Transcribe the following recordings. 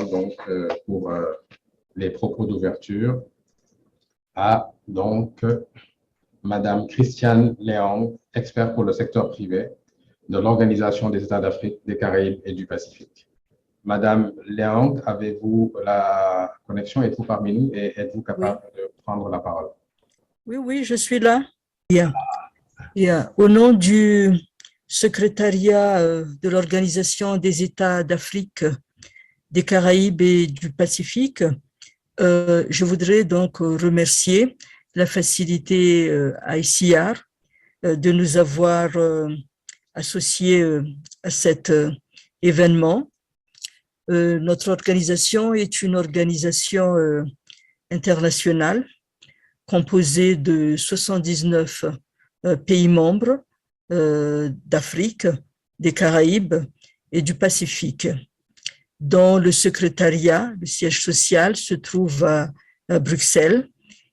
parole donc pour les propos d'ouverture à donc Madame Christiane Léong, expert pour le secteur privé de l'Organisation des États d'Afrique, des Caraïbes et du Pacifique. Madame Léong, avez-vous la connexion? Êtes-vous parmi nous et êtes-vous capable de prendre la parole? Oui, je suis là. Bien. Au nom du secrétariat de l'Organisation des États d'Afrique, des Caraïbes et du Pacifique, je voudrais donc remercier la facilité ICR de nous avoir associés à cet événement. Notre organisation est une organisation internationale composée de 79 pays membres d'Afrique, des Caraïbes et du Pacifique, dont le secrétariat, le siège social, se trouve à Bruxelles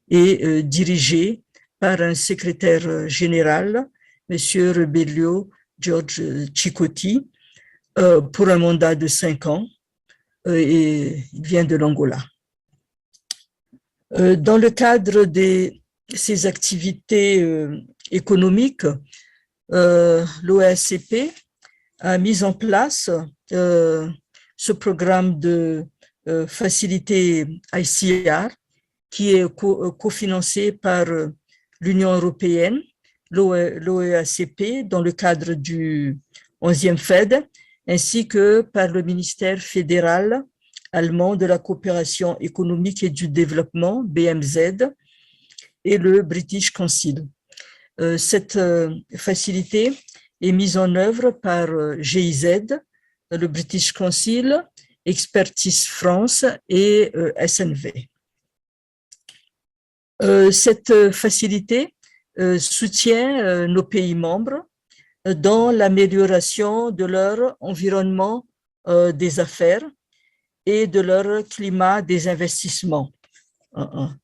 et dirigé par un secrétaire général, M. Rebelio George Chikoti, pour un mandat de 5 ans, et il vient de l'Angola. Dans le cadre de ces activités économiques, l'OACP a mis en place ce programme de facilité ICR qui est cofinancé par l'Union européenne, l'OEACP dans le cadre du 11e FED, ainsi que par le ministère fédéral allemand de la coopération économique et du développement, BMZ, et le British Council. Cette facilité est mise en œuvre par GIZ, le British Council, Expertise France et SNV. Cette facilité soutient nos pays membres dans l'amélioration de leur environnement des affaires et de leur climat des investissements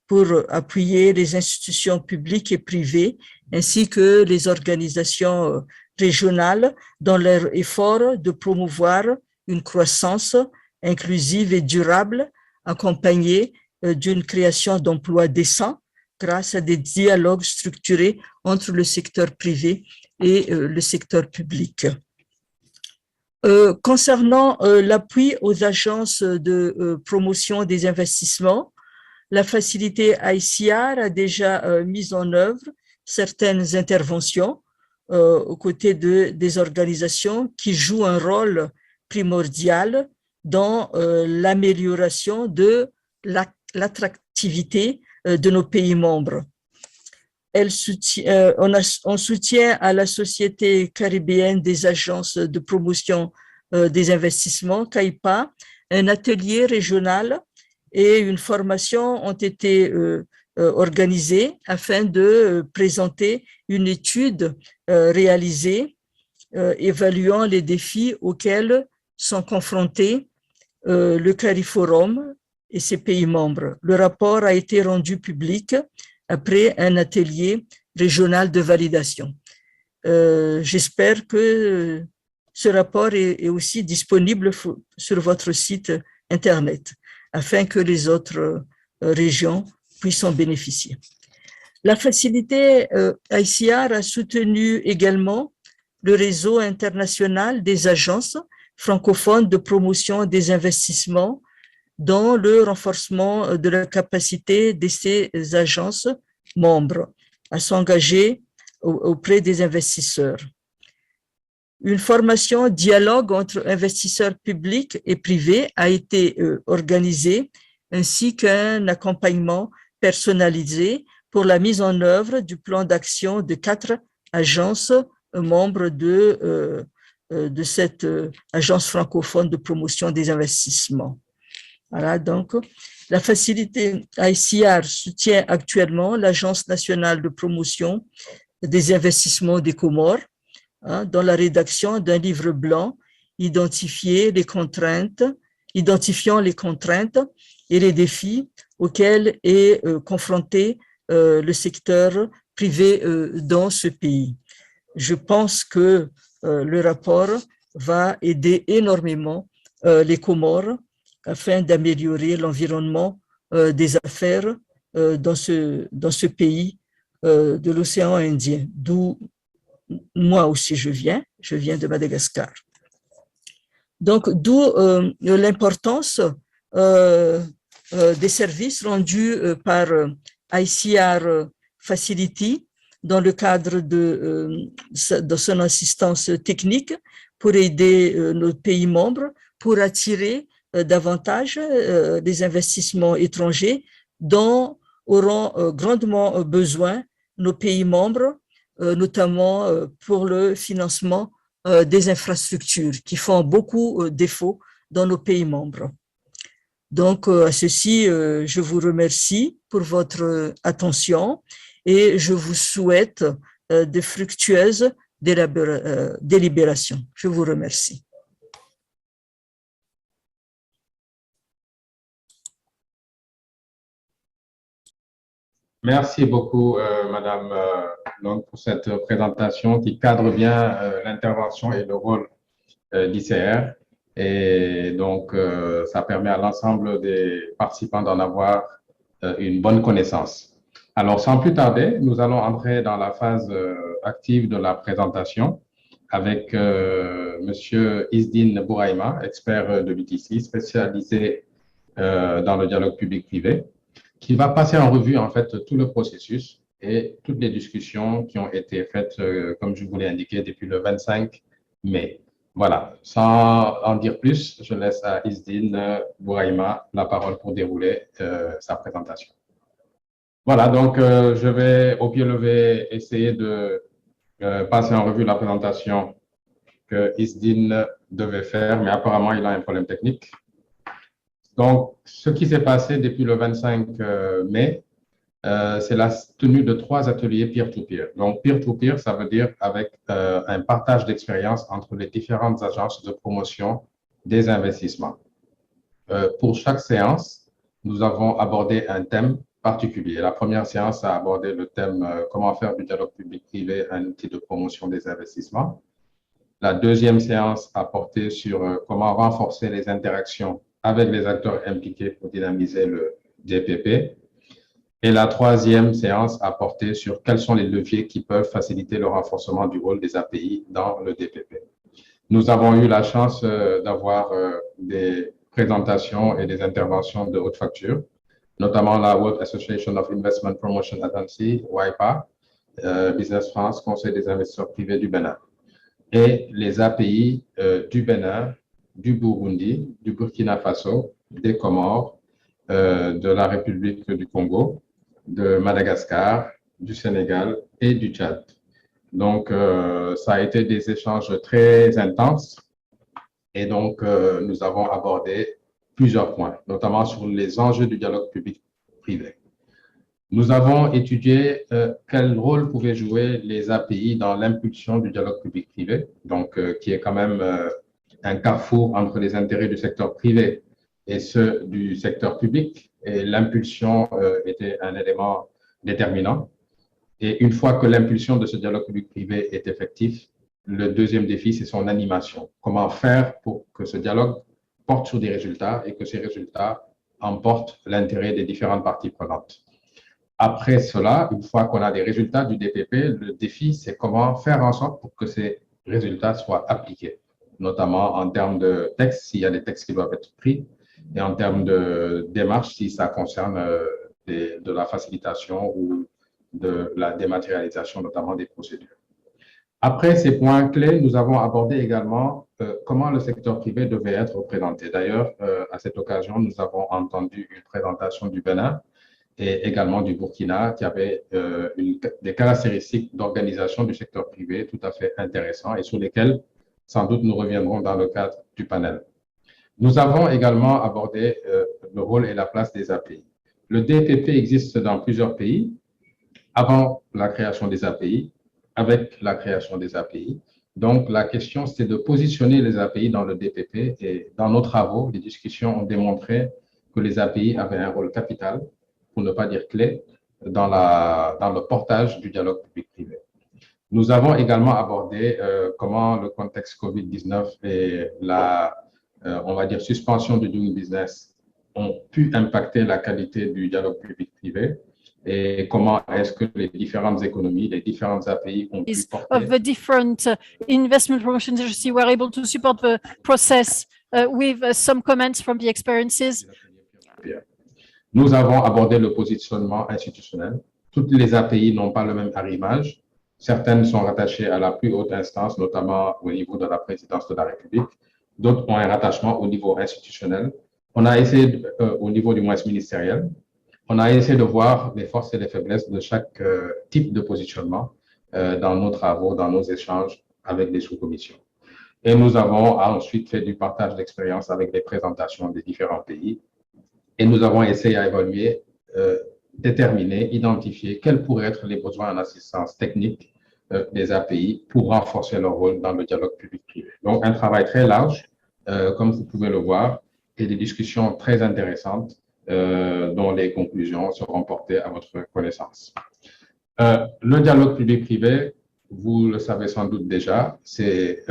pour appuyer les institutions publiques et privées ainsi que les organisations régionales dans leur effort de promouvoir une croissance inclusive et durable accompagnée d'une création d'emplois décents grâce à des dialogues structurés entre le secteur privé et le secteur public. Concernant l'appui aux agences de promotion des investissements, la facilité ICR a déjà mis en œuvre certaines interventions aux côtés des organisations qui jouent un rôle primordial dans l'amélioration de l'attractivité de nos pays membres. On soutient à la Société caribéenne des agences de promotion des investissements, CAIPA, un atelier régional et une formation ont été organisées afin de présenter une étude réalisée évaluant les défis auxquels sont confrontés le CARIFORUM et ses pays membres. Le rapport a été rendu public après un atelier régional de validation. J'espère que ce rapport est aussi disponible sur votre site Internet afin que les autres régions puissent en bénéficier. La facilité ICR a soutenu également le réseau international des agences francophones de promotion des investissements dans le renforcement de la capacité de ces agences membres à s'engager auprès des investisseurs. Une formation dialogue entre investisseurs publics et privés a été organisée, ainsi qu'un accompagnement personnalisé pour la mise en œuvre du plan d'action de 4 agences membres de cette agence francophone de promotion des investissements. Voilà, donc, la facilité ICR soutient actuellement l'Agence nationale de promotion des investissements des Comores dans la rédaction d'un livre blanc identifiant les contraintes et les défis auxquels est confronté le secteur privé dans ce pays. Je pense que le rapport va aider énormément les Comores afin d'améliorer l'environnement des affaires dans ce pays de l'océan Indien, d'où moi aussi je viens de Madagascar. Donc, d'où l'importance des services rendus par ICR Facility dans le cadre de son assistance technique pour aider nos pays membres pour attirer davantage des investissements étrangers dont auront grandement besoin nos pays membres, notamment pour le financement des infrastructures qui font beaucoup défaut dans nos pays membres. Donc, à ceci, je vous remercie pour votre attention et je vous souhaite de fructueuses délibérations. Je vous remercie. Merci beaucoup, Madame Long, pour cette présentation qui cadre bien l'intervention et le rôle d'ICR. Et donc, ça permet à l'ensemble des participants d'en avoir une bonne connaissance. Alors, sans plus tarder, nous allons entrer dans la phase active de la présentation avec Monsieur Izdine Bouraïma, expert de l'UTC, spécialisé dans le dialogue public-privé, qui va passer en revue en fait tout le processus et toutes les discussions qui ont été faites, comme je vous l'ai indiqué, depuis le 25 mai. Voilà, sans en dire plus, je laisse à Izdine Bouraïma la parole pour dérouler sa présentation. Voilà, donc je vais au pied levé essayer de passer en revue la présentation que Izdine devait faire, mais apparemment il a un problème technique. Donc, ce qui s'est passé depuis le 25 mai, c'est la tenue de 3 ateliers peer-to-peer. Donc, peer-to-peer, ça veut dire avec un partage d'expérience entre les différentes agences de promotion des investissements. Pour chaque séance, nous avons abordé un thème particulier. La première séance a abordé le thème comment faire du dialogue public-privé un outil de promotion des investissements. La deuxième séance a porté sur comment renforcer les interactions avec les acteurs impliqués pour dynamiser le DPP. Et la troisième séance a porté sur quels sont les leviers qui peuvent faciliter le renforcement du rôle des API dans le DPP. Nous avons eu la chance d'avoir des présentations et des interventions de haute facture, notamment la World Association of Investment Promotion Agency, WIPA, Business France, Conseil des investisseurs privés du Bénin, et les API du Bénin, du Burundi, du Burkina Faso, des Comores, de la République du Congo, de Madagascar, du Sénégal et du Tchad. Donc, ça a été des échanges très intenses et donc nous avons abordé plusieurs points, notamment sur les enjeux du dialogue public-privé. Nous avons étudié quel rôle pouvaient jouer les API dans l'impulsion du dialogue public-privé, donc qui est quand même un carrefour entre les intérêts du secteur privé et ceux du secteur public. Et l'impulsion était un élément déterminant. Et une fois que l'impulsion de ce dialogue public-privé est effectif, le deuxième défi, c'est son animation. Comment faire pour que ce dialogue porte sur des résultats et que ces résultats emportent l'intérêt des différentes parties prenantes. Après cela, une fois qu'on a des résultats du DPP, le défi, c'est comment faire en sorte pour que ces résultats soient appliqués, notamment en termes de textes, s'il y a des textes qui doivent être pris, et en termes de démarche, si ça concerne de la facilitation ou de la dématérialisation, notamment des procédures. Après ces points clés, nous avons abordé également comment le secteur privé devait être représenté. D'ailleurs, à cette occasion, nous avons entendu une présentation du Bénin et également du Burkina qui avait des caractéristiques d'organisation du secteur privé tout à fait intéressants et sur lesquels, sans doute, nous reviendrons dans le cadre du panel. Nous avons également abordé le rôle et la place des API. Le DPP existe dans plusieurs pays avant la création des API, avec la création des API. Donc, la question, c'est de positionner les API dans le DPP et dans nos travaux, les discussions ont démontré que les API avaient un rôle capital, pour ne pas dire clé, dans le portage du dialogue public-privé. Nous avons également abordé comment le contexte COVID-19 et on va dire, suspension de doing business ont pu impacter la qualité du dialogue public-privé et comment est-ce que les différentes économies, les différents API ont pu porter. Of the different investment promotion agencies were able to support the process with some comments from the experiences. Nous avons abordé le positionnement institutionnel. Toutes les API n'ont pas le même arrimage. Certaines sont rattachées à la plus haute instance, notamment au niveau de la présidence de la République. D'autres ont un rattachement au niveau institutionnel. On a essayé, au niveau du moins ministériel, on a essayé de voir les forces et les faiblesses de chaque type de positionnement dans nos travaux, dans nos échanges avec les sous-commissions. Et nous avons ensuite fait du partage d'expérience avec les présentations des différents pays. Et nous avons essayé à évaluer, déterminer, identifier quels pourraient être les besoins en assistance technique des API pour renforcer leur rôle dans le dialogue public-privé. Donc, un travail très large, comme vous pouvez le voir, et des discussions très intéressantes dont les conclusions seront portées à votre connaissance. Le dialogue public-privé, vous le savez sans doute déjà, c'est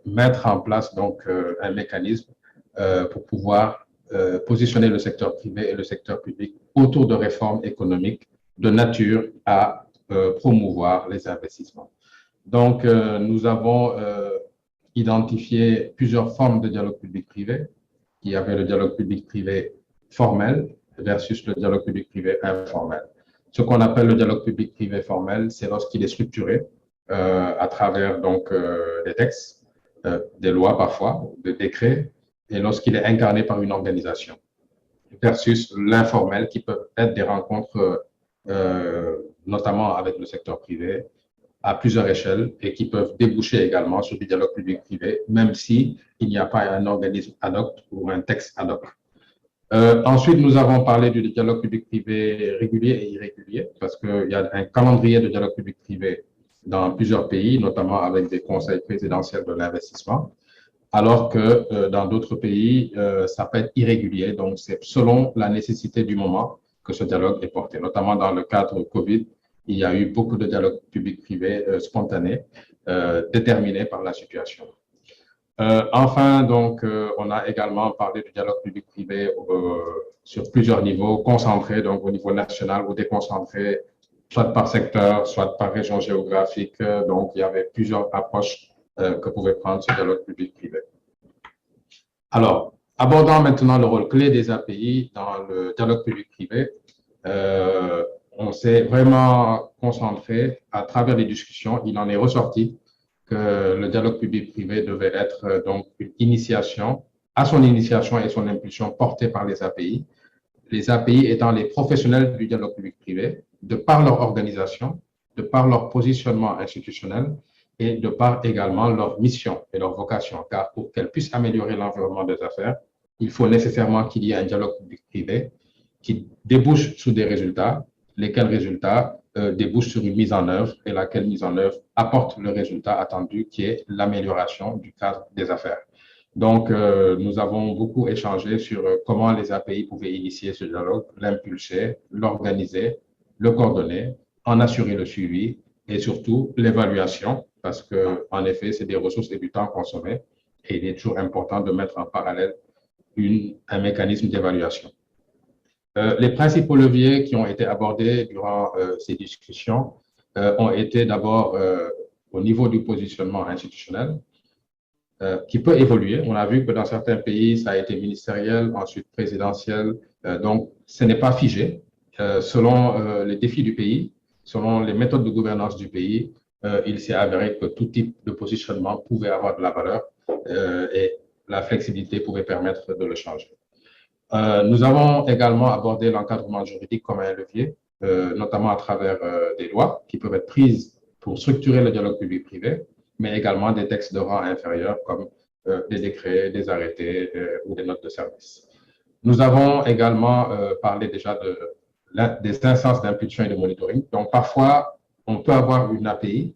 mettre en place donc un mécanisme pour pouvoir positionner le secteur privé et le secteur public autour de réformes économiques de nature à promouvoir les investissements. Donc, nous avons identifié plusieurs formes de dialogue public-privé. Il y avait le dialogue public-privé formel versus le dialogue public-privé informel. Ce qu'on appelle le dialogue public-privé formel, c'est lorsqu'il est structuré à travers donc des textes, des lois parfois, des décrets, et lorsqu'il est incarné par une organisation, versus l'informel qui peut être des rencontres, notamment avec le secteur privé, à plusieurs échelles et qui peuvent déboucher également sur du dialogue public-privé, même s'il n'y a pas un organisme ad hoc ou un texte ad hoc. Ensuite, nous avons parlé du dialogue public-privé régulier et irrégulier, parce qu'il y a un calendrier de dialogue public-privé dans plusieurs pays, notamment avec des conseils présidentiels de l'investissement, alors que dans d'autres pays, ça peut être irrégulier. Donc, c'est selon la nécessité du moment que ce dialogue est porté. Notamment dans le cadre Covid, il y a eu beaucoup de dialogues public-privé spontanés, déterminés par la situation. Enfin, donc, on a également parlé du dialogue public-privé sur plusieurs niveaux, concentrés, donc au niveau national ou déconcentré, soit par secteur, soit par région géographique. Donc, il y avait plusieurs approches que pouvait prendre ce dialogue public-privé. Alors, abordant maintenant le rôle clé des API dans le dialogue public-privé, on s'est vraiment concentré à travers les discussions. Il en est ressorti que le dialogue public-privé devait être donc une initiation, à son initiation et son impulsion portée par les API. Les API étant les professionnels du dialogue public-privé, de par leur organisation, de par leur positionnement institutionnel et de par également leur mission et leur vocation. Car pour qu'elles puissent améliorer l'environnement des affaires, il faut nécessairement qu'il y ait un dialogue public-privé qui débouche sur des résultats, lesquels résultats débouchent sur une mise en œuvre et laquelle mise en œuvre apporte le résultat attendu qui est l'amélioration du cadre des affaires. Donc, nous avons beaucoup échangé sur comment les API pouvaient initier ce dialogue, l'impulser, l'organiser, le coordonner, en assurer le suivi et surtout l'évaluation, parce qu'en effet, c'est des ressources et du temps consommés et il est toujours important de mettre en parallèle un mécanisme d'évaluation. Les principaux leviers qui ont été abordés durant ces discussions ont été d'abord au niveau du positionnement institutionnel, qui peut évoluer. On a vu que dans certains pays, ça a été ministériel, ensuite présidentiel. Donc, ce n'est pas figé. Selon les défis du pays, selon les méthodes de gouvernance du pays, il s'est avéré que tout type de positionnement pouvait avoir de la valeur et la flexibilité pouvait permettre de le changer. Nous avons également abordé l'encadrement juridique comme un levier, notamment à travers des lois qui peuvent être prises pour structurer le dialogue public-privé, mais également des textes de rang inférieur comme des décrets, des arrêtés ou des notes de service. Nous avons également parlé déjà des instances d'impulsion et de monitoring. Donc, parfois, on peut avoir une API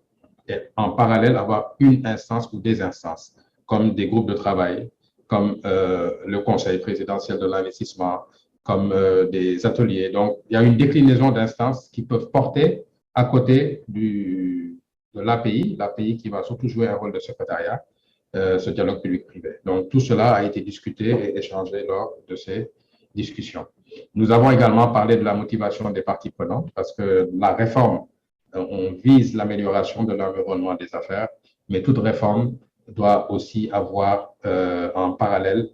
et en parallèle avoir une instance ou des instances, comme des groupes de travail, comme le conseil présidentiel de l'investissement, comme des ateliers. Donc, il y a une déclinaison d'instances qui peuvent porter à côté de l'API qui va surtout jouer un rôle de secrétariat, ce dialogue public-privé. Donc, tout cela a été discuté et échangé lors de ces discussions. Nous avons également parlé de la motivation des parties prenantes parce que la réforme, on vise l'amélioration de l'environnement des affaires, mais toute réforme doit aussi avoir en parallèle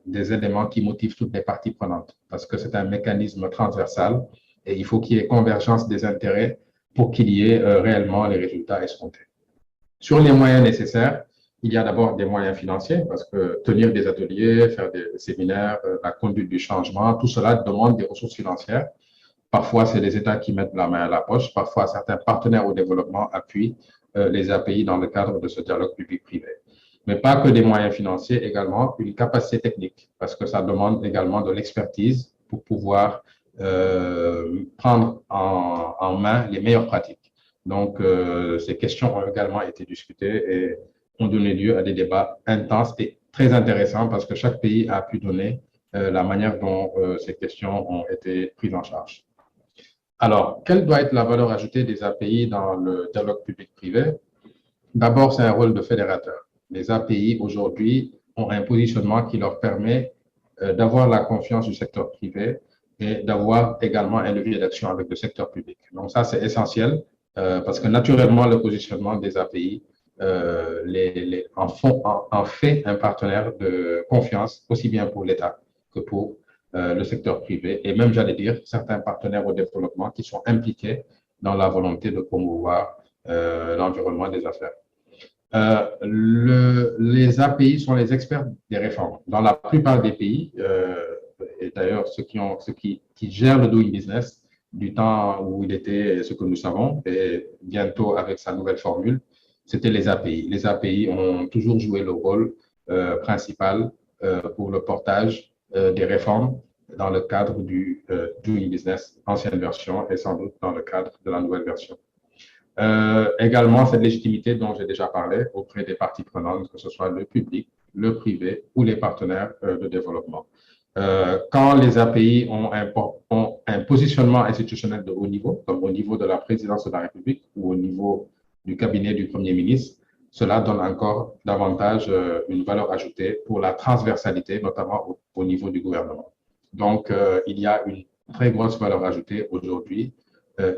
des éléments qui motivent toutes les parties prenantes parce que c'est un mécanisme transversal et il faut qu'il y ait convergence des intérêts pour qu'il y ait réellement les résultats escomptés. Sur les moyens nécessaires, il y a d'abord des moyens financiers parce que tenir des ateliers, faire des séminaires, la conduite du changement, tout cela demande des ressources financières. Parfois, c'est les États qui mettent la main à la poche. Parfois, certains partenaires au développement appuient les API dans le cadre de ce dialogue public-privé. Mais pas que des moyens financiers, également une capacité technique parce que ça demande également de l'expertise pour pouvoir prendre en main les meilleures pratiques. Donc, ces questions ont également été discutées et ont donné lieu à des débats intenses et très intéressants parce que chaque pays a pu donner la manière dont ces questions ont été prises en charge. Alors, quelle doit être la valeur ajoutée des API dans le dialogue public-privé? D'abord, c'est un rôle de fédérateur. Les API, aujourd'hui, ont un positionnement qui leur permet d'avoir la confiance du secteur privé et d'avoir également un levier d'action avec le secteur public. Donc ça, c'est essentiel parce que naturellement, le positionnement des API en fait un partenaire de confiance, aussi bien pour l'État que pour le secteur privé et même, j'allais dire, certains partenaires au développement qui sont impliqués dans la volonté de promouvoir l'environnement des affaires. Les API sont les experts des réformes. Dans la plupart des pays, et d'ailleurs ceux qui gèrent le doing business du temps où il était ce que nous savons, et bientôt avec sa nouvelle formule, c'était les API. Les API ont toujours joué le rôle principal pour le portage des réformes dans le cadre du doing business, ancienne version, et sans doute dans le cadre de la nouvelle version. Également, cette légitimité dont j'ai déjà parlé auprès des parties prenantes, que ce soit le public, le privé ou les partenaires de développement. Quand les API ont un positionnement institutionnel de haut niveau, comme au niveau de la présidence de la République ou au niveau du cabinet du Premier ministre, cela donne encore davantage une valeur ajoutée pour la transversalité, notamment au niveau du gouvernement. Donc, il y a une très grosse valeur ajoutée aujourd'hui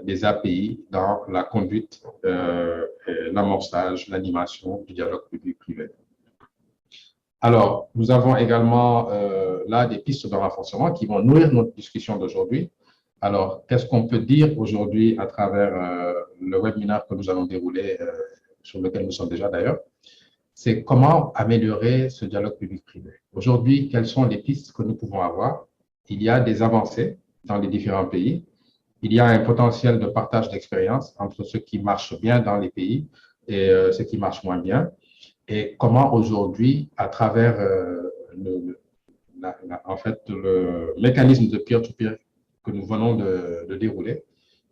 des API dans la conduite, l'amorçage, l'animation du dialogue public-privé. Alors, nous avons également là des pistes de renforcement qui vont nourrir notre discussion d'aujourd'hui. Alors, qu'est-ce qu'on peut dire aujourd'hui à travers le webinaire que nous allons dérouler, sur lequel nous sommes déjà d'ailleurs? C'est comment améliorer ce dialogue public-privé. Aujourd'hui, quelles sont les pistes que nous pouvons avoir? Il y a des avancées dans les différents pays. Il y a un potentiel de partage d'expérience entre ce qui marche bien dans les pays et ce qui marche moins bien. Et comment aujourd'hui, à travers le mécanisme de peer-to-peer que nous venons de dérouler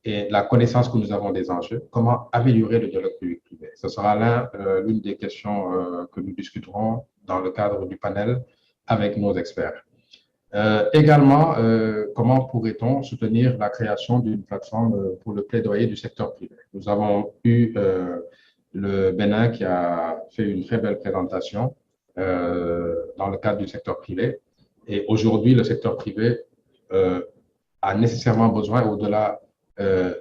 et la connaissance que nous avons des enjeux, comment améliorer le dialogue public-privé. Ce sera l'une des questions que nous discuterons dans le cadre du panel avec nos experts. Également, comment pourrait-on soutenir la création d'une plateforme pour le plaidoyer du secteur privé? Nous avons eu le Bénin qui a fait une très belle présentation dans le cadre du secteur privé. Et aujourd'hui, le secteur privé a nécessairement besoin, au-delà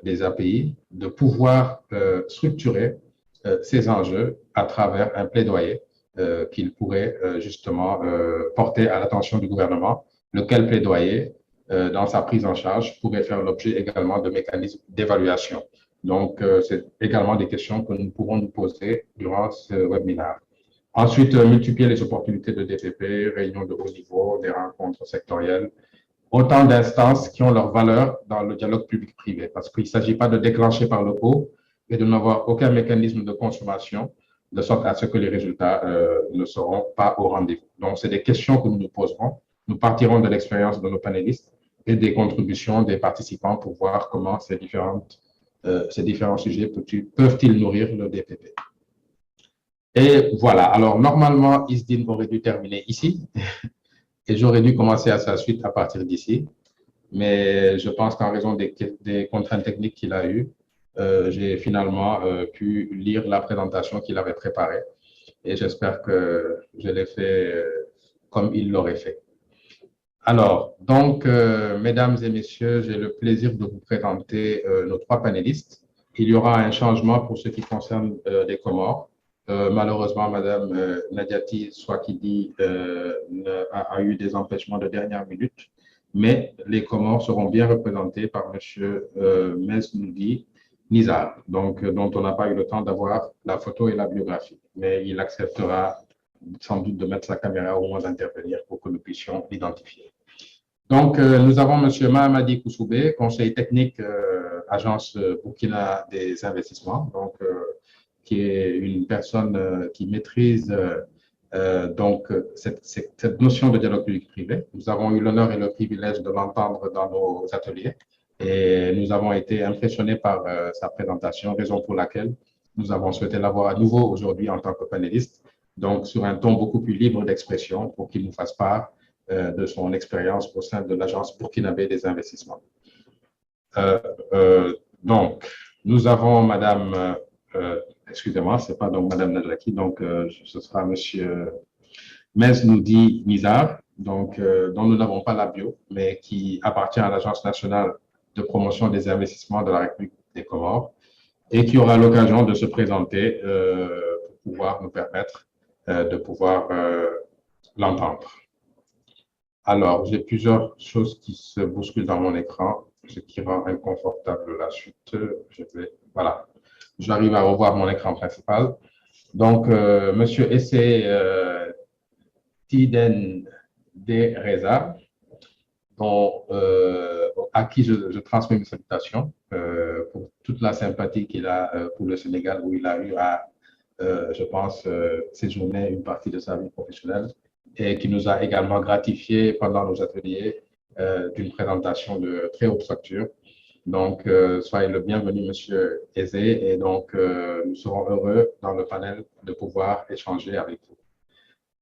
des API, de pouvoir structurer ces enjeux à travers un plaidoyer qu'il pourrait justement porter à l'attention du gouvernement, lequel plaidoyer, dans sa prise en charge, pourrait faire l'objet également de mécanismes d'évaluation. Donc, c'est également des questions que nous pourrons nous poser durant ce webinaire. Ensuite, multiplier les opportunités de DPP, réunions de haut niveau, des rencontres sectorielles, autant d'instances qui ont leur valeur dans le dialogue public-privé, parce qu'il ne s'agit pas de déclencher par le haut et de n'avoir aucun mécanisme de consommation, de sorte à ce que les résultats ne seront pas au rendez-vous. Donc, c'est des questions que nous nous poserons. Nous partirons de l'expérience de nos panélistes et des contributions des participants pour voir comment ces différents sujets peuvent-ils nourrir le DPP. Et voilà. Alors, normalement, Isdine aurait dû terminer ici et j'aurais dû commencer à sa suite à partir d'ici. Mais je pense qu'en raison des contraintes techniques qu'il a eues, j'ai finalement pu lire la présentation qu'il avait préparée. et j'espère que je l'ai fait comme il l'aurait fait. Alors, donc, mesdames et messieurs, j'ai le plaisir de vous présenter nos 3 panélistes. Il y aura un changement pour ce qui concerne les Comores. Malheureusement, Madame Nadiati Swakidi a eu des empêchements de dernière minute, mais les Comores seront bien représentés par Monsieur Mesnoudi Nizar, donc, dont on n'a pas eu le temps d'avoir la photo et la biographie, mais il acceptera sans doute de mettre sa caméra au moins d'intervenir pour que nous puissions l'identifier. Donc, nous avons M. Mahamadi Koussoubé, conseiller technique Agence Burkina des investissements, donc, qui est une personne qui maîtrise donc cette notion de dialogue public-privé. Nous avons eu l'honneur et le privilège de l'entendre dans nos ateliers et nous avons été impressionnés par sa présentation, raison pour laquelle nous avons souhaité l'avoir à nouveau aujourd'hui en tant que panéliste, donc sur un ton beaucoup plus libre d'expression pour qu'il nous fasse part de son expérience au sein de l'Agence burkinabé des investissements. Donc, nous avons Madame, excusez-moi, ce n'est pas donc Madame Nadlaki, donc ce sera Monsieur Mesnoudi Nizar, donc, dont nous n'avons pas la bio, mais qui appartient à l'Agence nationale de promotion des investissements de la République des Comores et qui aura l'occasion de se présenter pour pouvoir nous permettre de pouvoir l'entendre. Alors, j'ai plusieurs choses qui se bousculent dans mon écran, ce qui rend inconfortable la suite. Voilà, j'arrive à revoir mon écran principal. Donc, Monsieur Essé Tiden De Reza, à qui je transmets mes salutations pour toute la sympathie qu'il a pour le Sénégal, où il a eu à, je pense, séjourner une partie de sa vie professionnelle, et qui nous a également gratifié pendant nos ateliers d'une présentation de très haute facture. Donc, soyez le bienvenu, Monsieur Aizé, et donc nous serons heureux dans le panel de pouvoir échanger avec vous.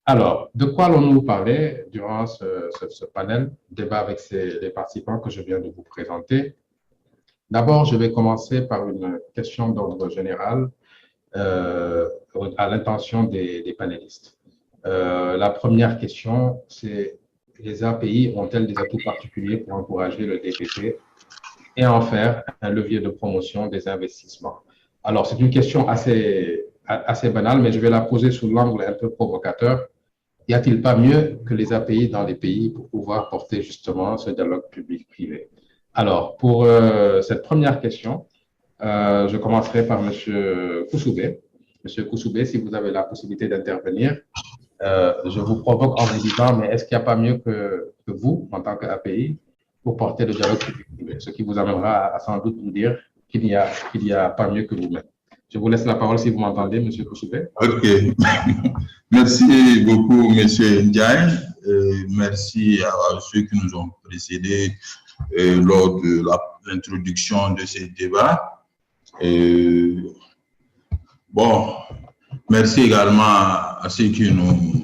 Alors, de quoi allons-nous parler durant ce panel, débat avec les participants que je viens de vous présenter? D'abord, je vais commencer par une question d'ordre général à l'intention des panélistes. La première question, c'est: les API ont-elles des atouts particuliers pour encourager le DPP et en faire un levier de promotion des investissements? Alors, c'est une question assez banale, mais je vais la poser sous l'angle un peu provocateur. Y a-t-il pas mieux que les API dans les pays pour pouvoir porter justement ce dialogue public-privé? Alors, pour cette première question, je commencerai par M. Koussoubé. M. Koussoubé, si vous avez la possibilité d'intervenir, je vous provoque en vous disant, mais est-ce qu'il n'y a pas mieux que vous, en tant qu'API, pour porter le dialogue public-privé? Ce qui vous amènera à sans doute nous dire qu'il n'y a pas mieux que vous-même. Je vous laisse la parole si vous m'entendez, M. Koussoubé. OK. Merci beaucoup, M. Ndiaye. Merci à ceux qui nous ont précédés lors de l'introduction de ce débat. Bon, merci également à ceux qui nous...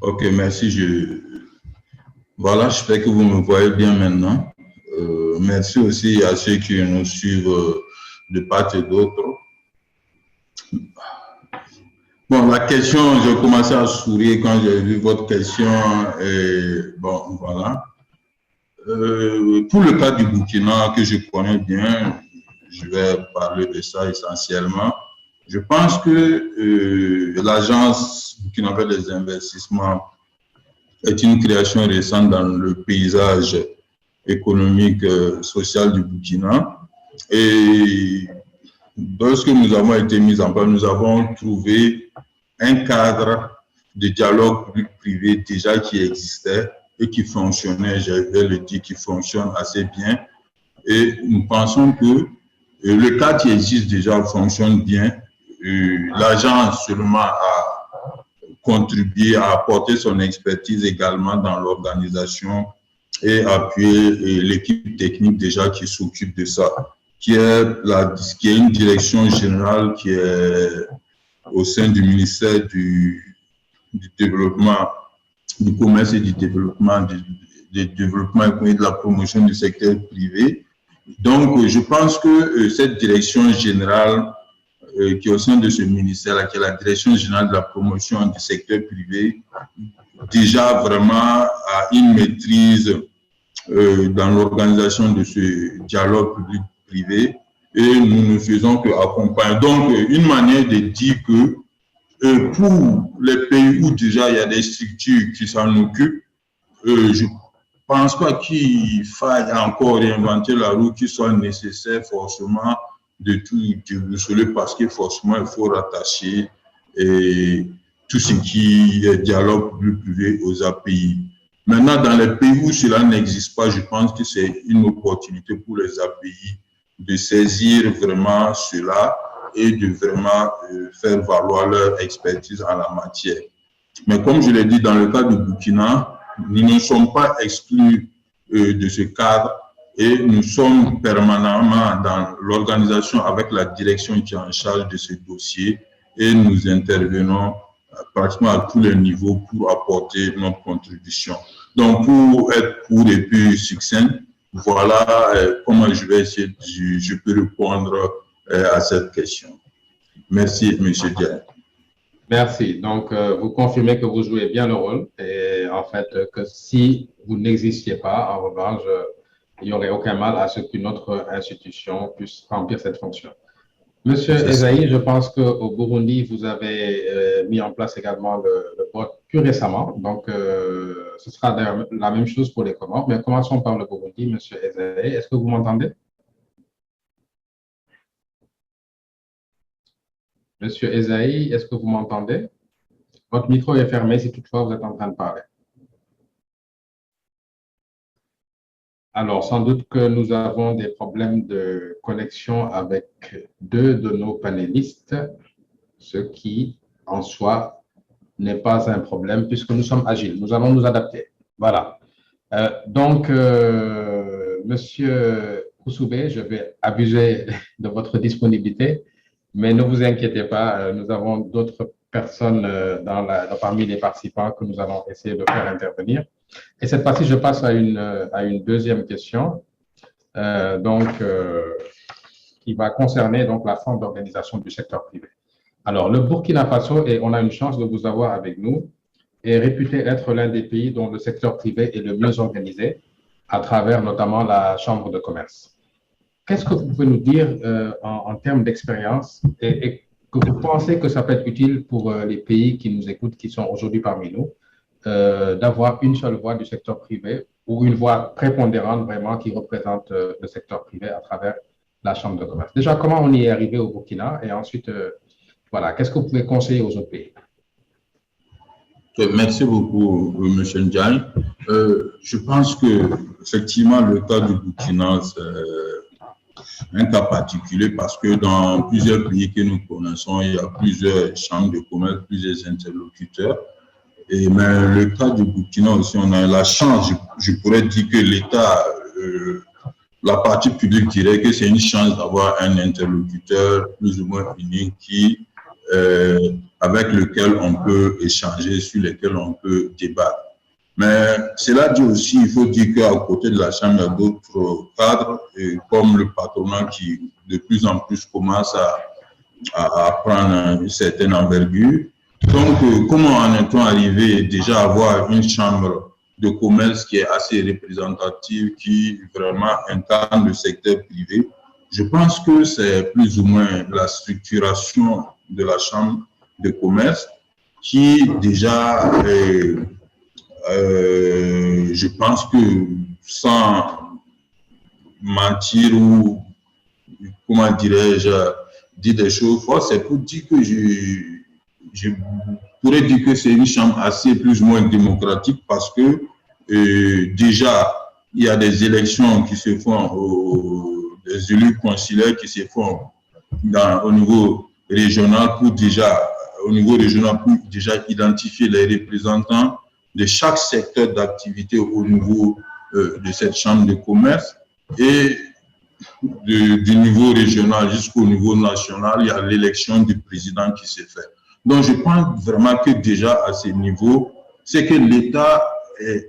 OK, merci. Voilà, j'espère que vous me voyez bien maintenant. Merci aussi à ceux qui nous suivent de part et d'autre. Bon, la question, j'ai commencé à sourire quand j'ai vu votre question. Et bon, voilà. Pour le cas du Burkina, que je connais bien, je vais parler de ça essentiellement. Je pense que l'Agence burkinabé des investissements est une création récente dans le paysage économique, social du Burkina. Et lorsque nous avons été mis en place, nous avons trouvé un cadre de dialogue public-privé déjà qui existait et qui fonctionnait, je vais le dire, qui fonctionne assez bien. Et nous pensons que le cadre qui existe déjà fonctionne bien. L'agence seulement a contribué à apporter son expertise également dans l'organisation et appuyer l'équipe technique déjà qui s'occupe de ça, qui est une direction générale qui est au sein du ministère du développement, du commerce et du développement, du développement économique, de la promotion du secteur privé. Donc, je pense que cette direction générale qui est au sein de ce ministère, qui est la Direction générale de la promotion du secteur privé, déjà vraiment a une maîtrise dans l'organisation de ce dialogue public-privé et nous ne faisons qu'accompagner. Donc, une manière de dire que pour les pays où déjà il y a des structures qui s'en occupent, je ne pense pas qu'il faille encore réinventer la roue, qu'il soit nécessaire forcément de tout déboussoler parce que forcément il faut rattacher tout ce qui est dialogue public-privé aux API. Maintenant, dans les pays où cela n'existe pas, je pense que c'est une opportunité pour les API de saisir vraiment cela et de vraiment faire valoir leur expertise en la matière. Mais comme je l'ai dit, dans le cas du Burkina, nous ne sommes pas exclus de ce cadre et nous sommes permanemment dans l'organisation avec la direction qui est en charge de ce dossier et nous intervenons pratiquement à tous les niveaux pour apporter notre contribution. Donc, pour être court et plus succinct, voilà comment je vais essayer, je peux répondre à cette question. Merci, M. Diaye. Merci. Donc, vous confirmez que vous jouez bien le rôle et en fait que si vous n'existiez pas, en revanche, il n'y aurait aucun mal à ce qu'une autre institution puisse remplir cette fonction. Monsieur Ezaï, je pense qu'au Burundi, vous avez mis en place également le vote plus récemment. Donc, ce sera la même chose pour les Comores. Mais commençons par le Burundi, Monsieur Ezaï. Est-ce que vous m'entendez? Monsieur Ezaï, est-ce que vous m'entendez? Votre micro est fermé si toutefois vous êtes en train de parler. Alors, sans doute que nous avons des problèmes de connexion avec deux de nos panélistes, ce qui, en soi, n'est pas un problème puisque nous sommes agiles. Nous allons nous adapter. Voilà. Donc, Monsieur Koussoubé, je vais abuser de votre disponibilité, mais ne vous inquiétez pas, nous avons d'autres personnes parmi les participants que nous allons essayer de faire intervenir. Et cette fois-ci, je passe à une deuxième question, qui va concerner donc la forme d'organisation du secteur privé. Alors, le Burkina Faso, et on a une chance de vous avoir avec nous, est réputé être l'un des pays dont le secteur privé est le mieux organisé, à travers notamment la Chambre de commerce. Qu'est-ce que vous pouvez nous dire en termes d'expérience et que vous pensez que ça peut être utile pour les pays qui nous écoutent, qui sont aujourd'hui parmi nous, d'avoir une seule voix du secteur privé ou une voix prépondérante vraiment qui représente le secteur privé à travers la Chambre de commerce? Déjà, comment on y est arrivé au Burkina et ensuite, voilà, qu'est-ce que vous pouvez conseiller aux autres pays? Merci beaucoup, M. Ndiaye. Je pense que effectivement le cas du Burkina, c'est un cas particulier parce que dans plusieurs pays que nous connaissons, il y a plusieurs chambres de commerce, plusieurs interlocuteurs. Mais le cas du Burkina aussi, on a la chance, je pourrais dire que l'État, la partie publique dirait que c'est une chance d'avoir un interlocuteur plus ou moins unique avec lequel on peut échanger, sur lequel on peut débattre. Mais cela dit aussi, il faut dire qu'à côté de la Chambre, il y a d'autres cadres, comme le patronat qui de plus en plus commence à prendre une certaine envergure. Donc, comment en est-on arrivé déjà à avoir une chambre de commerce qui est assez représentative, qui vraiment incarne le secteur privé? Je pense que c'est plus ou moins la structuration de la chambre de commerce qui déjà, je pense que sans mentir ou, comment dirais-je, dire des choses fortes, c'est pour dire que je pourrais dire que c'est une chambre assez plus ou moins démocratique parce que déjà, il y a des élections qui se font, des élus consulaires qui se font au niveau régional pour déjà identifier les représentants de chaque secteur d'activité au niveau de cette chambre de commerce et du niveau régional jusqu'au niveau national, il y a l'élection du président qui s'est faite. Donc, je pense vraiment que déjà à ce niveau, c'est que l'État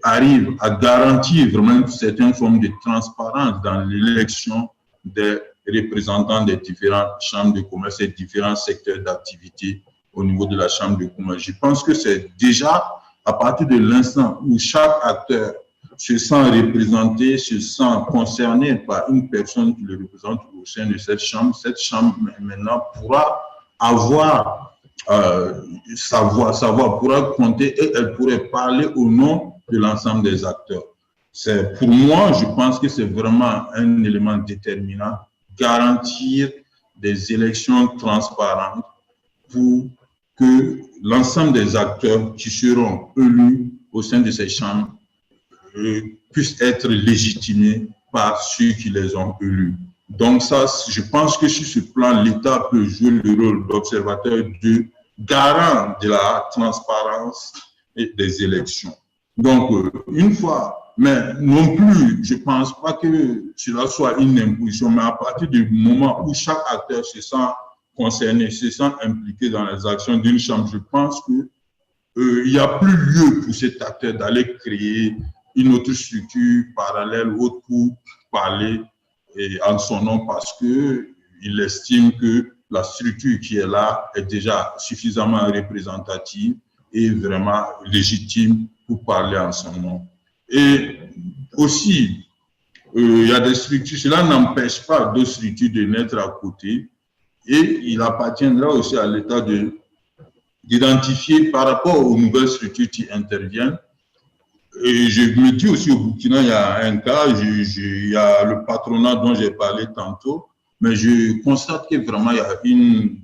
arrive à garantir vraiment une certaine forme de transparence dans l'élection des représentants des différentes chambres de commerce et différents secteurs d'activité au niveau de la chambre de commerce. Je pense que c'est déjà à partir de l'instant où chaque acteur se sent représenté, se sent concerné par une personne qui le représente au sein de cette chambre maintenant pourra avoir sa voix pourra compter et elle pourrait parler au nom de l'ensemble des acteurs. Pour moi, je pense que c'est vraiment un élément déterminant, garantir des élections transparentes pour que l'ensemble des acteurs qui seront élus au sein de ces chambres puissent être légitimés par ceux qui les ont élus. Donc ça, je pense que sur ce plan, l'État peut jouer le rôle d'observateur, de garant de la transparence et des élections. Donc, une fois, mais non plus, je ne pense pas que cela soit une imposition, mais à partir du moment où chaque acteur se sent concerné, se sent impliqué dans les actions d'une chambre, je pense qu'il n'y a plus lieu pour cet acteur d'aller créer une autre structure parallèle ou autre pour parler en son nom parce qu'il estime que la structure qui est là est déjà suffisamment représentative et vraiment légitime pour parler en son nom. Et aussi, il y a des structures, cela n'empêche pas d'autres structures de naître à côté et il appartiendra aussi à l'État d'identifier par rapport aux nouvelles structures qui interviennent. Et je me dis aussi au Burkina, il y a un cas, il y a le patronat dont j'ai parlé tantôt, mais je constate que vraiment il y a une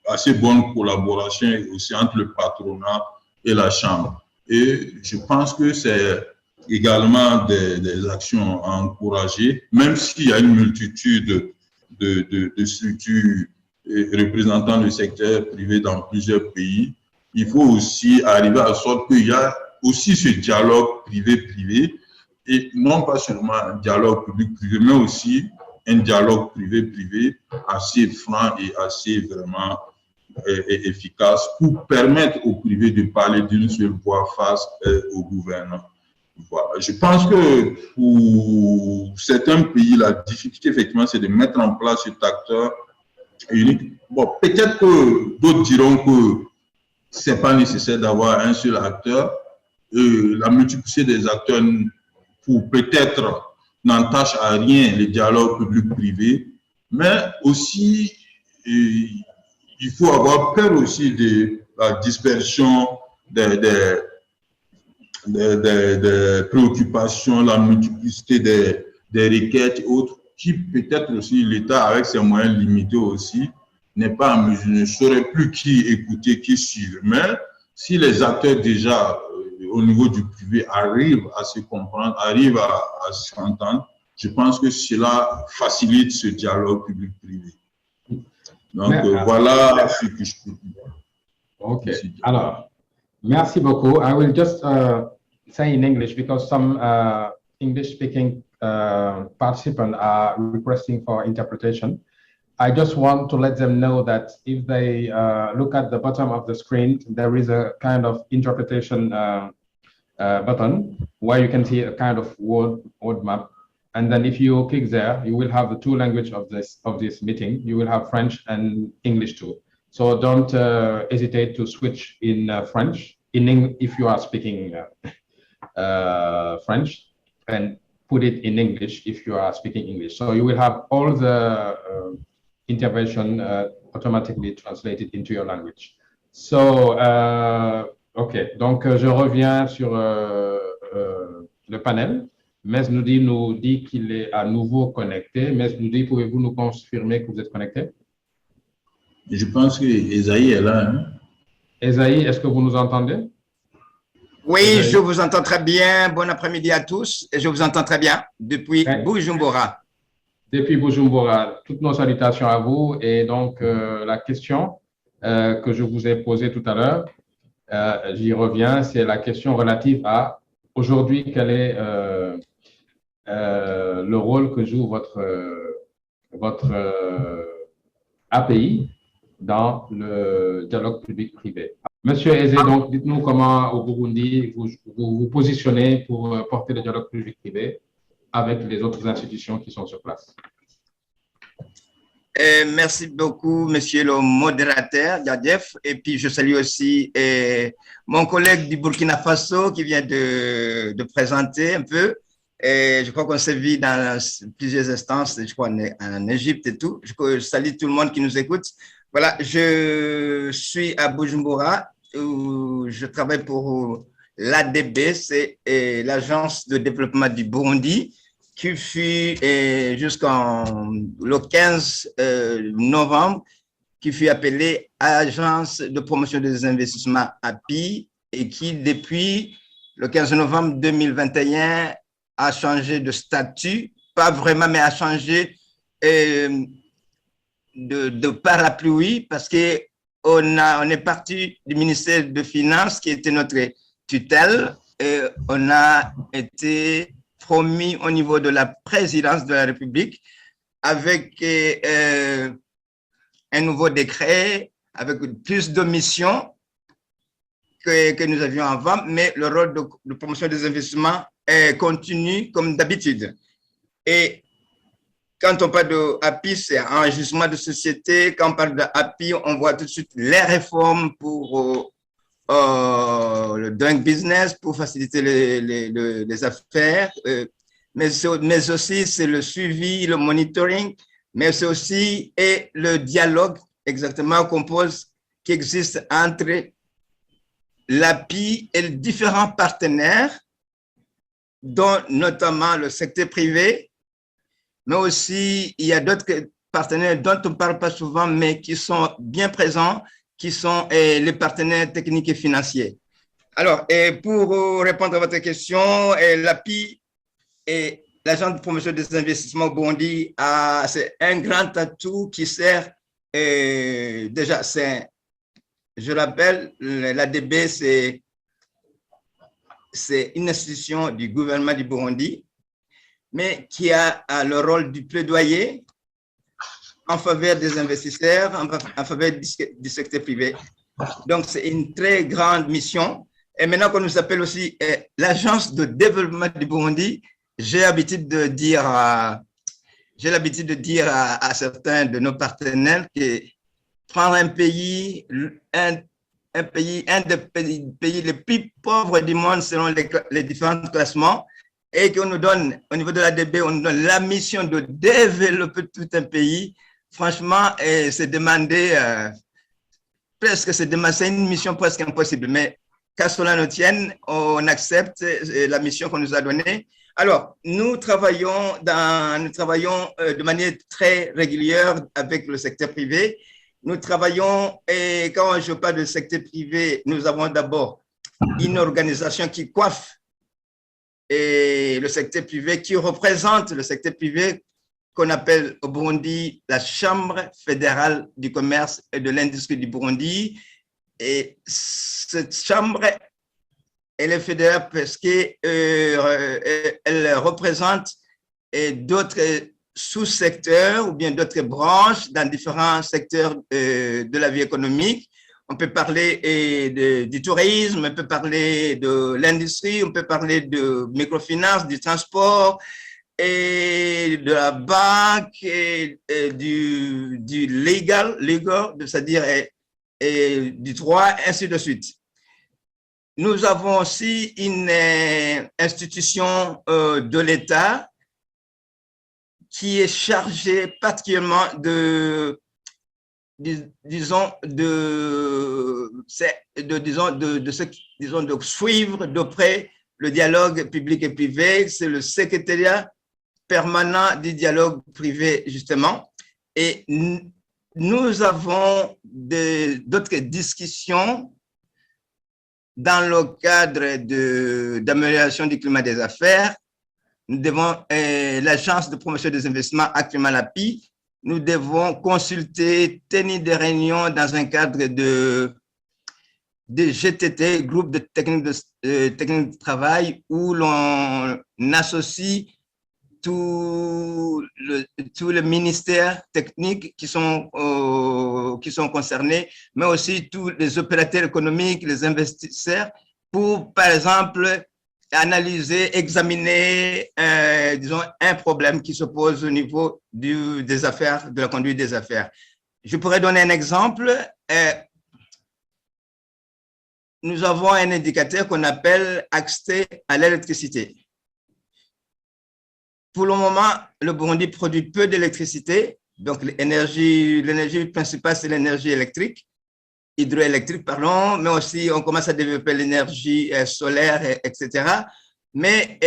assez bonne collaboration aussi entre le patronat et la Chambre. Et je pense que c'est également des actions à encourager, même s'il y a une multitude de structures représentant le secteur privé dans plusieurs pays. Il faut aussi arriver à sorte qu'il y a aussi ce dialogue privé-privé, et non pas seulement un dialogue public-privé, mais aussi un dialogue privé-privé assez franc et assez vraiment efficace pour permettre au privé de parler d'une seule voix face au gouvernement. Voilà. Je pense que pour certains pays, la difficulté, effectivement, c'est de mettre en place cet acteur unique. Bon, peut-être que d'autres diront que ce n'est pas nécessaire d'avoir un seul acteur. La multiplicité des acteurs pour peut-être n'entache à rien les dialogues public-privé, mais aussi il faut avoir peur aussi de la dispersion des préoccupations, la multiplicité des requêtes et autres, qui peut-être aussi l'État avec ses moyens limités aussi n'est pas en mesure, ne saurait plus qui écouter, qui suivre. Mais si les acteurs déjà au niveau du privé arrivent à se comprendre, arrivent à s'entendre, je pense que cela facilite ce dialogue public-privé. Donc, voilà ce que je peux dire. OK. Alors, merci beaucoup. I will just say in English because some English-speaking participants are requesting for interpretation. I just want to let them know that if they look at the bottom of the screen, there is a kind of interpretation button where you can see a kind of word map. And then if you click there, you will have the two languages of this meeting. You will have French and English too. So don't hesitate to switch in French, if you are speaking French, and put it in English if you are speaking English. So you will have all the intervention automatically translated into your language. So, OK, donc je reviens sur le panel. Mesnoudi nous dit qu'il est à nouveau connecté. Mesnoudi, pouvez-vous nous confirmer que vous êtes connecté? Je pense que Esaïe est là. Hein? Esaïe, est-ce que vous nous entendez? Oui, Esaïe. Je vous entends très bien. Bon après-midi à tous. Et je vous entends très bien depuis Bujumbura. Depuis Bujumbura, toutes nos salutations à vous. Et donc, la question que je vous ai posée tout à l'heure, j'y reviens, c'est la question relative à aujourd'hui, quel est le rôle que joue votre API dans le dialogue public-privé. Monsieur Eze, donc, dites-nous comment au Burundi vous vous positionnez pour porter le dialogue public-privé avec les autres institutions qui sont sur place. Merci beaucoup, monsieur le modérateur, Yadef. Et puis, je salue aussi mon collègue du Burkina Faso qui vient de présenter un peu. Et je crois qu'on s'est vu dans plusieurs instances, je crois en Égypte et tout. Je salue tout le monde qui nous écoute. Voilà, je suis à Bujumbura, où je travaille pour l'ADB, c'est l'Agence de développement du Burundi, qui fut jusqu'en le 15 novembre, qui fut appelée Agence de promotion des investissements API et qui, depuis le 15 novembre 2021, a changé de statut, pas vraiment, mais a changé de parapluie parce qu'on est parti du ministère des Finances qui était notre tutelle et on a été promis au niveau de la présidence de la République avec un nouveau décret, avec plus de missions que nous avions avant, mais le rôle de promotion des investissements continue comme d'habitude. Et quand on parle de API, c'est enregistrement de société. Quand on parle de API, on voit tout de suite les réformes pour le doing business, pour faciliter les affaires, mais aussi c'est le suivi, le monitoring, mais c'est aussi le dialogue exactement qui existe entre l'API et les différents partenaires, dont notamment le secteur privé, mais aussi il y a d'autres partenaires dont on ne parle pas souvent, mais qui sont bien présents, qui sont les partenaires techniques et financiers. Alors, pour répondre à votre question, l'API et l'Agence de promotion des investissements au Burundi, c'est un grand atout qui sert, déjà, je rappelle, l'ADB, c'est une institution du gouvernement du Burundi, mais qui a le rôle du plaidoyer en faveur des investisseurs, en faveur du secteur privé. Donc, c'est une très grande mission. Et maintenant qu'on nous appelle aussi l'Agence de développement du Burundi, j'ai l'habitude de dire à certains de nos partenaires que prendre un des pays les plus pauvres du monde selon les différents classements, et qu'on nous donne, au niveau de l'ADB, on nous donne la mission de développer tout un pays. Franchement, c'est demandé, c'est une mission presque impossible, mais qu'à cela ne tienne, on accepte la mission qu'on nous a donnée. Alors, nous travaillons de manière très régulière avec le secteur privé. Nous travaillons, et quand je parle de secteur privé, nous avons d'abord une organisation qui coiffe et le secteur privé, qui représente le secteur privé, qu'on appelle au Burundi la Chambre fédérale du commerce et de l'industrie du Burundi. Et cette chambre, elle est fédérale parce qu'elle représente d'autres sous-secteurs ou bien d'autres branches dans différents secteurs de la vie économique. On peut parler du tourisme, on peut parler de l'industrie, on peut parler de microfinance, du transport, et de la banque, et du legal, c'est-à-dire du droit, ainsi de suite. Nous avons aussi une institution de l'État qui est chargée particulièrement de suivre de près le dialogue public et privé. C'est le secrétariat permanent du dialogue privé, justement. Et nous avons d'autres discussions dans le cadre d'amélioration du climat des affaires. Nous devons, l'Agence de promotion des investissements, actuellement l'API, nous devons consulter, tenir des réunions dans un cadre de GTT, groupe de techniques de travail, où l'on associe tous les ministères techniques qui sont concernés, mais aussi tous les opérateurs économiques, les investisseurs, pour, par exemple, analyser, examiner, disons, un problème qui se pose au niveau des affaires, de la conduite des affaires. Je pourrais donner un exemple. Nous avons un indicateur qu'on appelle accès à l'électricité. Pour le moment, le Burundi produit peu d'électricité. Donc, l'énergie principale, c'est l'énergie électrique, hydroélectrique, pardon, mais aussi on commence à développer l'énergie solaire, etc. Mais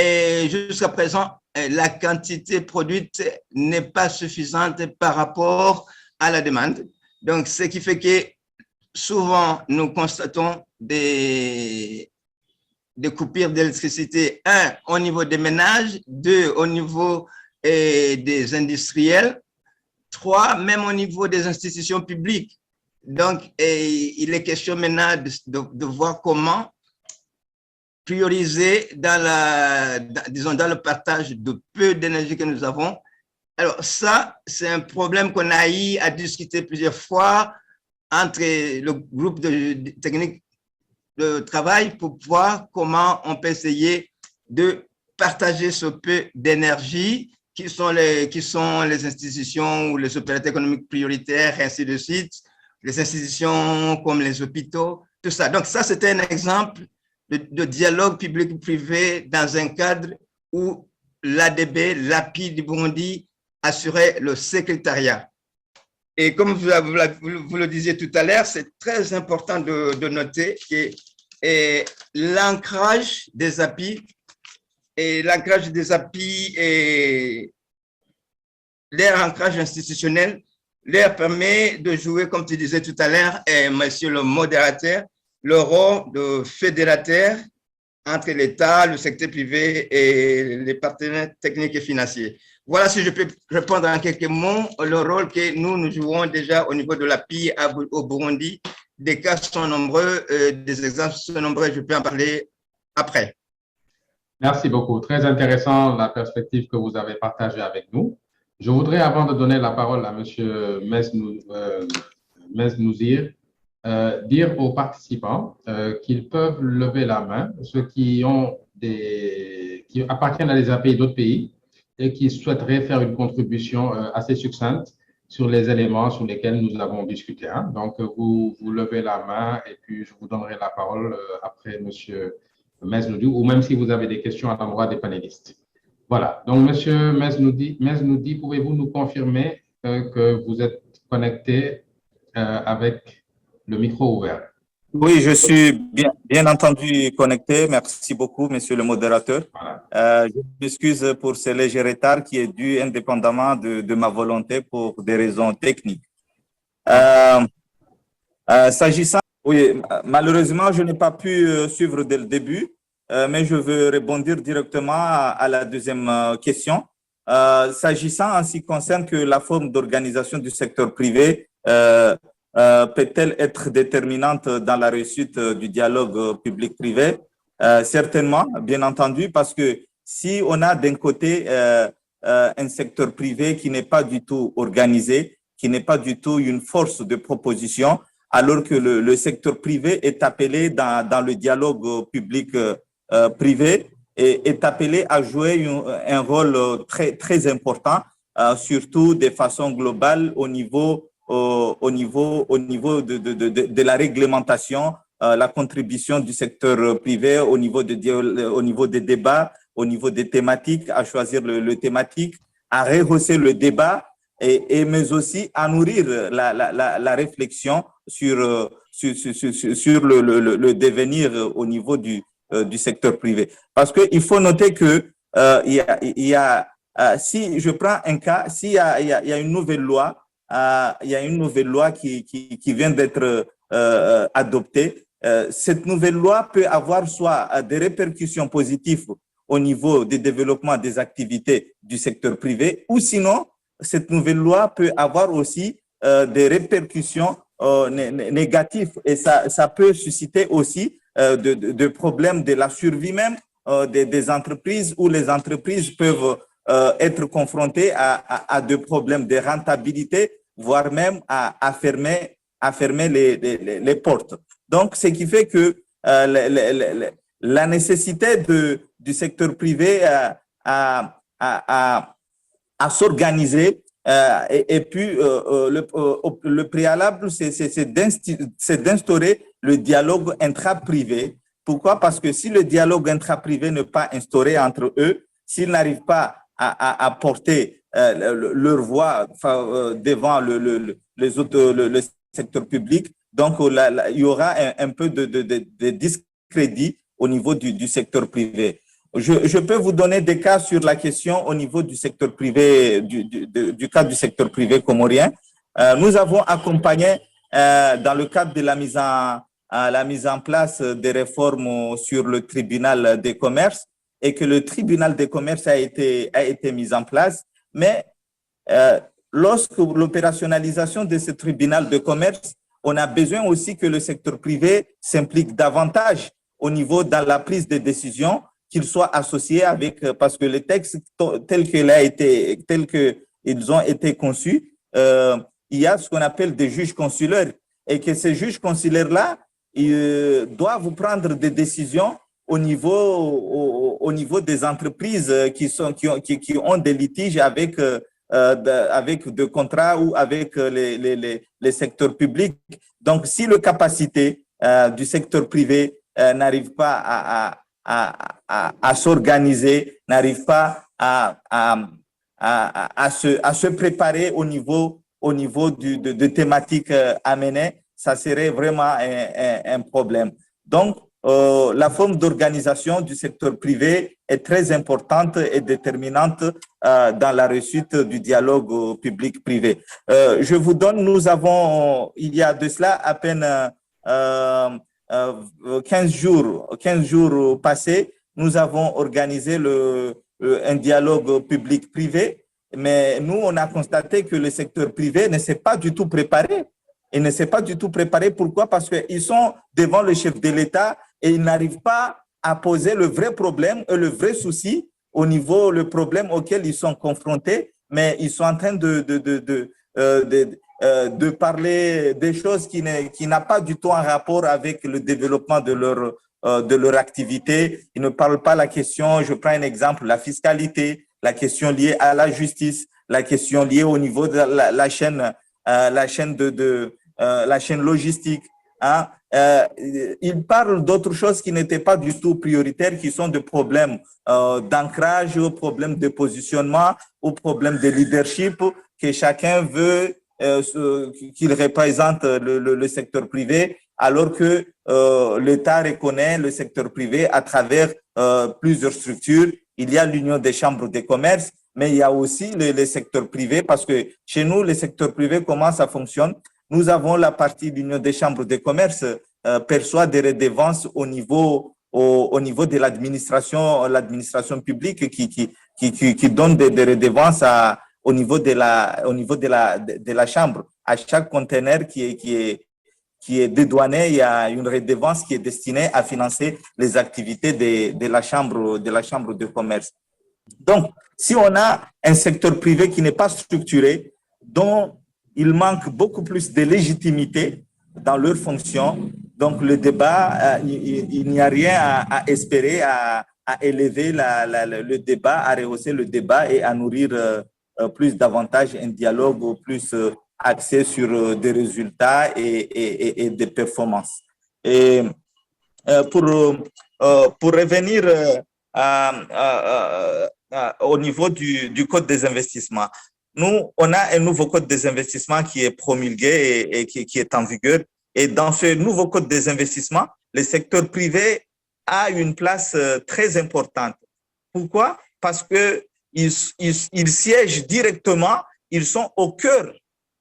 jusqu'à présent, la quantité produite n'est pas suffisante par rapport à la demande. Donc, ce qui fait que souvent, nous constatons des coupures d'électricité, un, au niveau des ménages, deux, au niveau des industriels, trois, même au niveau des institutions publiques. Donc, il est question maintenant de voir comment prioriser dans le partage de peu d'énergie que nous avons. Alors, ça, c'est un problème qu'on a eu à discuter plusieurs fois entre le groupe technique de travail pour voir comment on peut essayer de partager ce peu d'énergie qui sont les institutions ou les opérateurs économiques prioritaires, et ainsi de suite, les institutions comme les hôpitaux, tout ça. Donc, ça, c'était un exemple de dialogue public-privé dans un cadre où l'ADB, l'API du Burundi, assurait le secrétariat. Et comme vous le disiez tout à l'heure, c'est très important de noter que l'ancrage des API et leur ancrage institutionnel leur permet de jouer, comme tu disais tout à l'heure, monsieur le modérateur, le rôle de fédérateur entre l'État, le secteur privé et les partenaires techniques et financiers. Voilà, si je peux répondre en quelques mots, le rôle que nous jouons déjà au niveau de l'API au Burundi. Des cas sont nombreux, des exemples sont nombreux, je peux en parler après. Merci beaucoup. Très intéressant la perspective que vous avez partagée avec nous. Je voudrais, avant de donner la parole à M. Meznouzir, dire aux participants qu'ils peuvent lever la main, ceux qui appartiennent à des API d'autres pays et qui souhaiteraient faire une contribution assez succincte sur les éléments sur lesquels nous avons discuté. Hein. Donc, vous levez la main et puis je vous donnerai la parole après M. Meznoudi, ou même si vous avez des questions à l'endroit des panélistes. Voilà. Donc, M. Meznoudi, pouvez-vous nous confirmer que vous êtes connecté avec le micro ouvert? Oui, je suis bien entendu connecté. Merci beaucoup, monsieur le modérateur. Voilà. Je m'excuse pour ce léger retard qui est dû indépendamment de ma volonté pour des raisons techniques. S'agissant, oui, malheureusement, je n'ai pas pu suivre dès le début, mais je veux rebondir directement à la deuxième question. S'agissant en ce qui concerne que la forme d'organisation du secteur privé peut-elle être déterminante dans la réussite du dialogue public-privé? Certainement, bien entendu, parce que si on a d'un côté un secteur privé qui n'est pas du tout organisé, qui n'est pas du tout une force de proposition, alors que le secteur privé est appelé dans le dialogue public-privé et est appelé à jouer un rôle très, très important, surtout de façon globale au niveau de la réglementation, la contribution du secteur privé au niveau des débats, au niveau des thématiques, à choisir le thématique, à rehausser le débat, mais aussi à nourrir la réflexion sur le devenir au niveau du secteur privé. Parce qu'il faut noter que si je prends un cas, s'il y a une nouvelle loi, qui vient d'être adoptée. Cette nouvelle loi peut avoir soit des répercussions positives au niveau du développement des activités du secteur privé, ou sinon, cette nouvelle loi peut avoir aussi des répercussions négatives et ça peut susciter aussi de problèmes de la survie même des entreprises, où les entreprises peuvent être confrontées à des problèmes de rentabilité, voire même à fermer les portes. Donc, ce qui fait que la nécessité du secteur privé à s'organiser. Et puis, le préalable, c'est d'instaurer le dialogue intra-privé. Pourquoi? Parce que si le dialogue intra-privé n'est pas instauré entre eux, s'ils n'arrivent pas à porter leur voix devant le secteur public, donc il y aura un peu de discrédit au niveau du secteur privé. Je peux vous donner des cas sur la question au niveau du secteur privé, du cas du secteur privé comorien. Nous avons accompagné dans le cadre de la mise en place des réformes sur le tribunal des commerces et que le tribunal des commerces a été mis en place. Mais lorsque l'opérationnalisation de ce tribunal de commerce, on a besoin aussi que le secteur privé s'implique davantage au niveau dans la prise de décision, qu'ils soient associés avec, parce que les textes tels qu'ils ont été conçus, il y a ce qu'on appelle des juges consulaires et que ces juges consulaires-là, ils doivent prendre des décisions au niveau des entreprises qui ont des litiges avec des contrats ou avec les secteurs publics. Donc, si la capacité du secteur privé n'arrive pas à s'organiser, n'arrive pas à se préparer au niveau de thématiques amenées, ça serait vraiment un problème. Donc, la forme d'organisation du secteur privé est très importante et déterminante dans la réussite du dialogue public-privé. Je vous donne, nous avons, il y a de cela à peine 15 jours passés, nous avons organisé un dialogue public-privé, mais nous, on a constaté que le secteur privé ne s'est pas du tout préparé. Il ne s'est pas du tout préparé. Pourquoi? Parce qu'ils sont devant le chef de l'État et ils n'arrivent pas à poser le vrai problème et le vrai souci au niveau, le problème auquel ils sont confrontés, mais ils sont en train de parler des choses qui n'a pas du tout un rapport avec le développement de leur activité. Ils ne parlent pas la question, je prends un exemple, la fiscalité, la question liée à la justice, la question liée au niveau de la chaîne logistique. Hein. Ils parlent d'autres choses qui n'étaient pas du tout prioritaires, qui sont des problèmes d'ancrage, problèmes de positionnement ou problèmes de leadership que chacun veut qu'il représente le secteur privé, alors que l'État reconnaît le secteur privé à travers plusieurs structures. Il y a l'Union des chambres de commerce, mais il y a aussi le secteur privé, parce que chez nous, le secteur privé, comment ça fonctionne? Nous avons la partie de l'Union des chambres de commerce perçoit des redevances au niveau de l'administration publique qui donne des redevances au niveau de la chambre. À chaque conteneur qui est dédouané, il y a une redevance qui est destinée à financer les activités de la chambre de commerce. Donc, si on a un secteur privé qui n'est pas structuré, dont il manque beaucoup plus de légitimité dans leurs fonctions, donc le débat, il n'y a rien à espérer, à élever le débat, à rehausser le débat et à nourrir plus davantage un dialogue plus axé sur des résultats et des performances. Et pour revenir au niveau du code des investissements, nous, on a un nouveau code des investissements qui est promulgué et qui est en vigueur. Et dans ce nouveau code des investissements, le secteur privé a une place très importante. Pourquoi? Parce que ils siègent directement, ils sont au cœur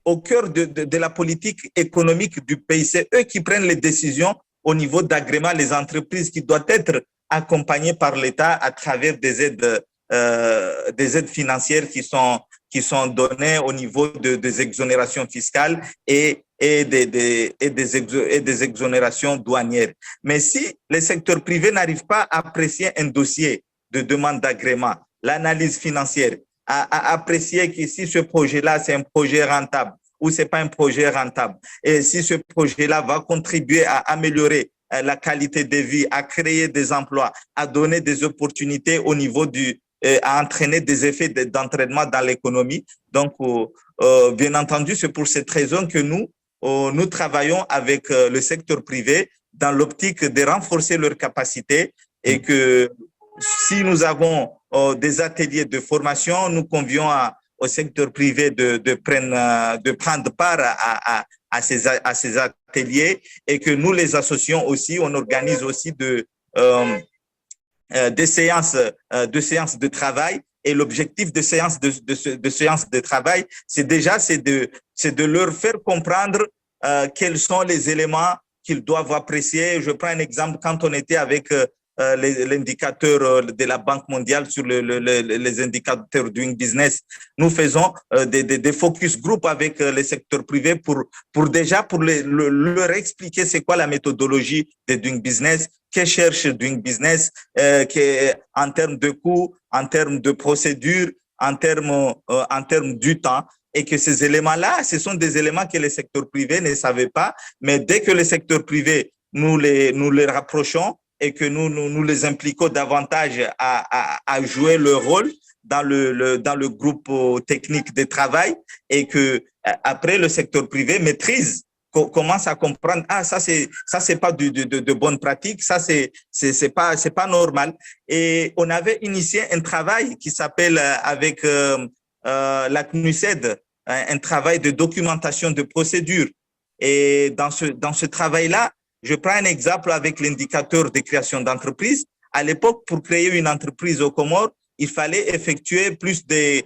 de la politique économique du pays. C'est eux qui prennent les décisions au niveau d'agrément, les entreprises qui doivent être accompagnées par l'État à travers des aides financières qui sont données au niveau des exonérations fiscales et des exonérations douanières. Mais si le secteur privé n'arrive pas à apprécier un dossier de demande d'agrément, l'analyse financière, à apprécier que si ce projet-là, c'est un projet rentable ou c'est pas un projet rentable, et si ce projet-là va contribuer à améliorer la qualité de vie, à créer des emplois, à donner des opportunités au niveau à entraîner des effets d'entraînement dans l'économie. Donc, bien entendu, c'est pour cette raison que nous travaillons avec le secteur privé dans l'optique de renforcer leurs capacités et que si nous avons des ateliers de formation, nous convions au secteur privé de prendre part à ces ateliers et que nous les associons aussi, on organise aussi des séances de travail. Et l'objectif de séances de travail, c'est de leur faire comprendre quels sont les éléments qu'ils doivent apprécier. Je prends un exemple, quand on était avec l'indicateur de la Banque mondiale sur les indicateurs doing business, nous faisons des focus group avec les secteurs privés pour leur expliquer c'est quoi la méthodologie de doing business, que cherche doing business, en termes de coûts, en termes de procédures, en termes du temps. Et que ces éléments-là, ce sont des éléments que les secteurs privés ne savaient pas, mais dès que le secteur privé, nous les rapprochons et que nous les impliquons davantage à jouer leur rôle dans le groupe technique de travail et que après le secteur privé maîtrise, commence à comprendre, ça c'est pas de bonnes pratiques, ça c'est pas normal. Et on avait initié un travail qui s'appelle avec la CNUSED, un travail de documentation de procédures. Et dans ce travail-là, je prends un exemple avec l'indicateur de création d'entreprise. À l'époque, pour créer une entreprise aux Comores, il fallait effectuer plus de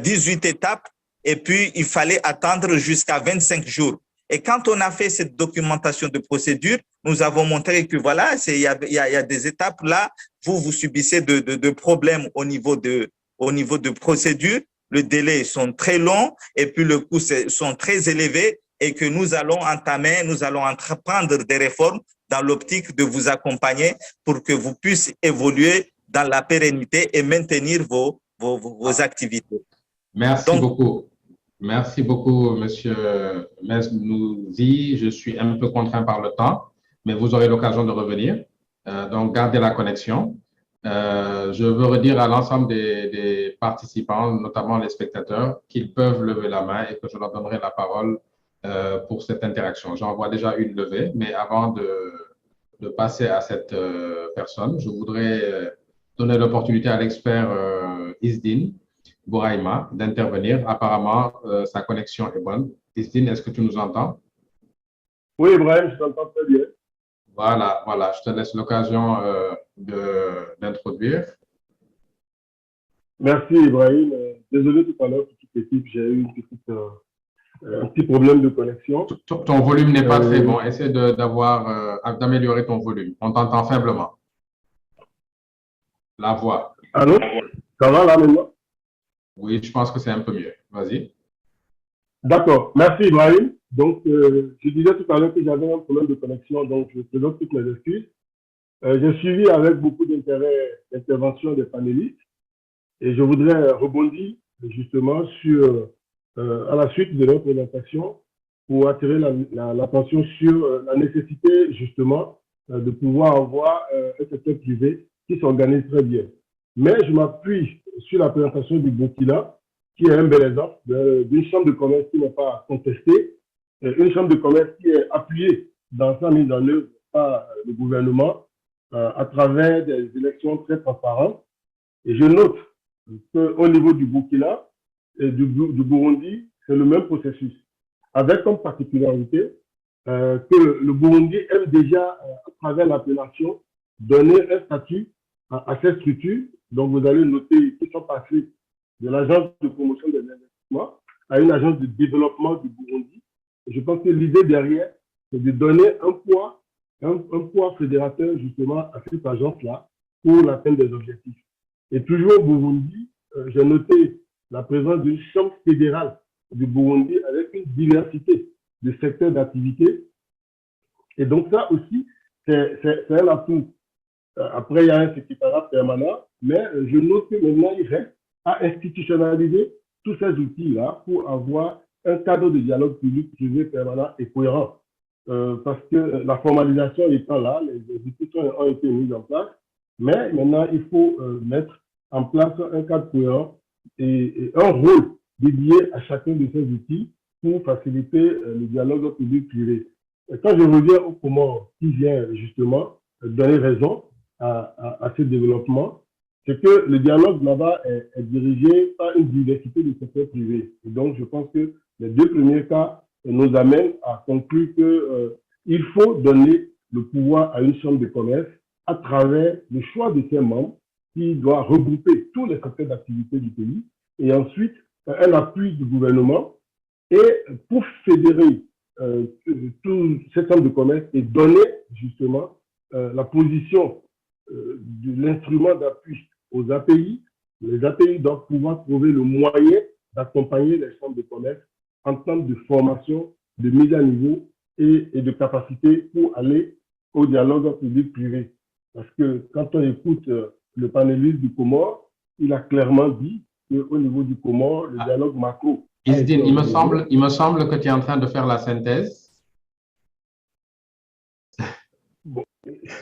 18 étapes et puis il fallait attendre jusqu'à 25 jours. Et quand on a fait cette documentation de procédure, nous avons montré que voilà, il y a des étapes là, vous subissez de problèmes au niveau de procédure. Le délai sont très longs et puis le coût sont très élevés et que nous allons entreprendre des réformes dans l'optique de vous accompagner pour que vous puissiez évoluer dans la pérennité et maintenir vos activités. Merci beaucoup. Merci beaucoup, Monsieur Mesnouzi. Je suis un peu contraint par le temps, mais vous aurez l'occasion de revenir. Donc, gardez la connexion. Je veux redire à l'ensemble des participants, notamment les spectateurs, qu'ils peuvent lever la main et que je leur donnerai la parole pour cette interaction. J'en vois déjà une levée, mais avant de passer à cette personne, je voudrais donner l'opportunité à l'expert Isdine Bouraïma d'intervenir. Apparemment, sa connexion est bonne. Isdine, est-ce que tu nous entends? Oui, Ibrahim, je t'entends très bien. Voilà, je te laisse l'occasion d'introduire. Merci, Ibrahim. Désolé tout à l'heure pour toute l'équipe, j'ai eu un petit problème de connexion. Ton volume n'est pas très bon. Essaie d'améliorer ton volume. On t'entend faiblement. La voix. Allô? Ça va là maintenant? Oui, je pense que c'est un peu mieux. Vas-y. D'accord. Merci, Ibrahim. Donc, je disais tout à l'heure que j'avais un problème de connexion, donc je présente toutes mes excuses. J'ai suivi avec beaucoup d'intérêt l'intervention des panélistes et je voudrais rebondir justement à la suite de leur présentation pour attirer l'attention sur la nécessité justement de pouvoir avoir un secteur privé qui s'organise très bien. Mais je m'appuie sur la présentation du Burkina, qui est un bel exemple d'une chambre de commerce qui n'est pas contestée, une chambre de commerce qui est appuyée dans sa mise en œuvre par le gouvernement à travers des élections très transparentes. Et je note qu'au niveau du Burkina et du Burundi, c'est le même processus, avec comme particularité que le Burundi aime déjà, à travers l'appellation, donner un statut à cette structure. Donc, vous allez noter qu'ils sont passés de l'agence de promotion des investissements à une agence de développement du Burundi. Et je pense que l'idée derrière, c'est de donner un poids fédérateur justement à cette agence-là pour l'atteinte des objectifs. Et toujours au Burundi, j'ai noté la présence d'une chambre fédérale du Burundi avec une diversité de secteurs d'activité. Et donc ça aussi, c'est un atout. Après, il y a un secrétariat permanent, mais je note que maintenant, il reste à institutionnaliser tous ces outils-là pour avoir un cadre de dialogue public-privé permanent et cohérent. parce que la formalisation étant là, les discussions ont été mises en place, mais maintenant, il faut mettre en place un cadre cohérent et un rôle dédié à chacun de ces outils pour faciliter le dialogue public-privé. Quand je reviens au Comores, qui vient justement donner raison à ce développement, c'est que le dialogue là-bas est dirigé par une diversité de secteurs privés. Et donc, je pense que les deux premiers cas nous amènent à conclure qu'il faut donner le pouvoir à une chambre de commerce à travers le choix de ses membres qui doit regrouper tous les secteurs d'activité du pays et ensuite un appui du gouvernement et pour fédérer toute cette chambre de commerce et donner justement la position de l'instrument d'appui aux API. Les API doivent pouvoir trouver le moyen d'accompagner les chambres de commerce en termes de formation, de mise à niveau et de capacité pour aller au dialogue public-privé. Parce que quand on écoute le panéliste du Comore, il a clairement dit qu'au niveau du Comore, le dialogue macro. Izdine, il me semble que tu es en train de faire la synthèse. Bon.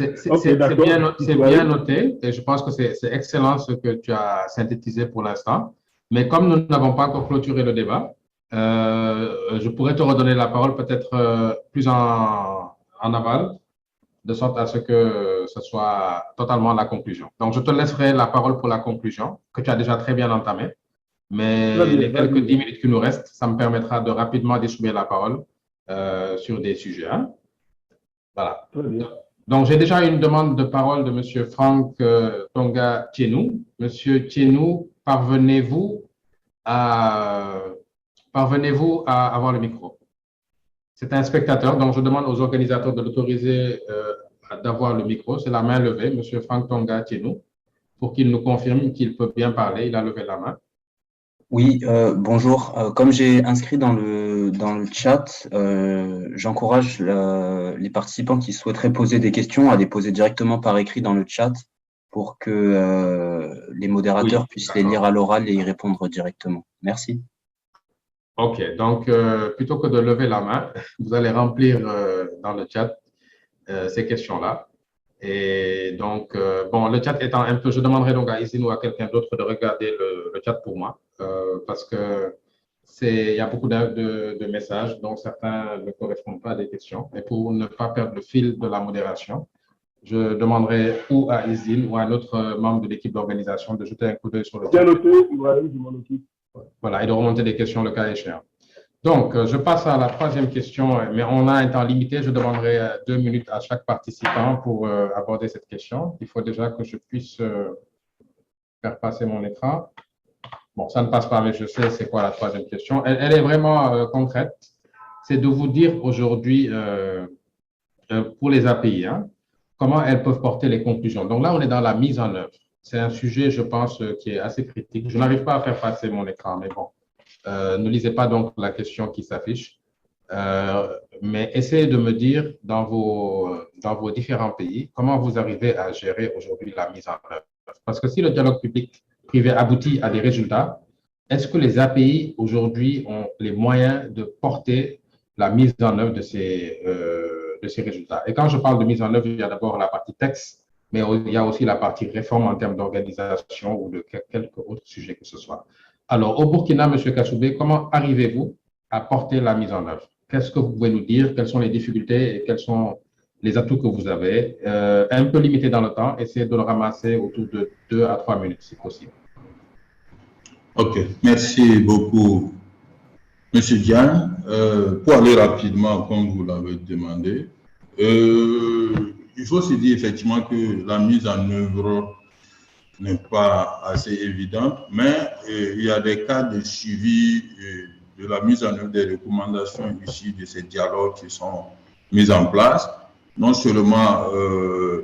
C'est bien noté et je pense que c'est excellent ce que tu as synthétisé pour l'instant. Mais comme nous n'avons pas encore clôturé le débat, je pourrais te redonner la parole peut-être plus en aval, de sorte à ce que ce soit totalement la conclusion. Donc, je te laisserai la parole pour la conclusion, que tu as déjà très bien entamée. Mais les quelques 10 minutes qui nous restent, ça me permettra de rapidement distribuer la parole sur des sujets. Hein? Voilà. Donc, j'ai déjà une demande de parole de M. Franck Tonga Tienou. Monsieur Tienou, parvenez-vous à avoir le micro? C'est un spectateur, donc je demande aux organisateurs de l'autoriser d'avoir le micro. C'est la main levée, M. Franck Tonga Tienou, pour qu'il nous confirme qu'il peut bien parler. Il a levé la main. Oui, bonjour. Comme j'ai inscrit dans le chat, j'encourage les participants qui souhaiteraient poser des questions à les poser directement par écrit dans le chat pour que les modérateurs puissent les lire à l'oral et y répondre directement. Merci. OK, donc plutôt que de lever la main, vous allez remplir dans le chat ces questions-là. Et donc, bon, le chat étant un peu, je demanderai donc à Izdine ou à quelqu'un d'autre de regarder le chat pour moi, parce que il y a beaucoup de messages, dont certains ne correspondent pas à des questions. Et pour ne pas perdre le fil de la modération, je demanderai ou à Izdine ou à un autre membre de l'équipe d'organisation de jeter un coup d'œil sur le chat. Bien noté, Ibrahim, je m'en occupe. Voilà, et de remonter des questions le cas échéant. Donc, je passe à la troisième question, mais on a un temps limité. Je demanderai 2 minutes à chaque participant pour aborder cette question. Il faut déjà que je puisse faire passer mon écran. Bon, ça ne passe pas, mais je sais c'est quoi la troisième question. Elle est vraiment concrète. C'est de vous dire aujourd'hui, pour les API, hein, comment elles peuvent porter les conclusions. Donc là, on est dans la mise en œuvre. C'est un sujet, je pense, qui est assez critique. Je n'arrive pas à faire passer mon écran, mais bon. Ne lisez pas donc la question qui s'affiche, mais essayez de me dire dans vos différents pays, comment vous arrivez à gérer aujourd'hui la mise en œuvre. Parce que si le dialogue public-privé aboutit à des résultats, est-ce que les API aujourd'hui ont les moyens de porter la mise en œuvre de ces résultats? Et quand je parle de mise en œuvre, il y a d'abord la partie texte, mais il y a aussi la partie réforme en termes d'organisation ou de quelque autre sujet que ce soit. Alors, au Burkina, M. Kassoubé, comment arrivez-vous à porter la mise en œuvre? Qu'est-ce que vous pouvez nous dire? Quelles sont les difficultés et quels sont les atouts que vous avez? Un peu limité dans le temps, essayez de le ramasser autour de 2 à 3 minutes, si possible. OK, merci beaucoup, M. Diane. Pour aller rapidement, comme vous l'avez demandé, il faut se dire effectivement que la mise en œuvre n'est pas assez évidente, mais il y a des cas de suivi de la mise en œuvre des recommandations issues de ces dialogues qui sont mis en place, non seulement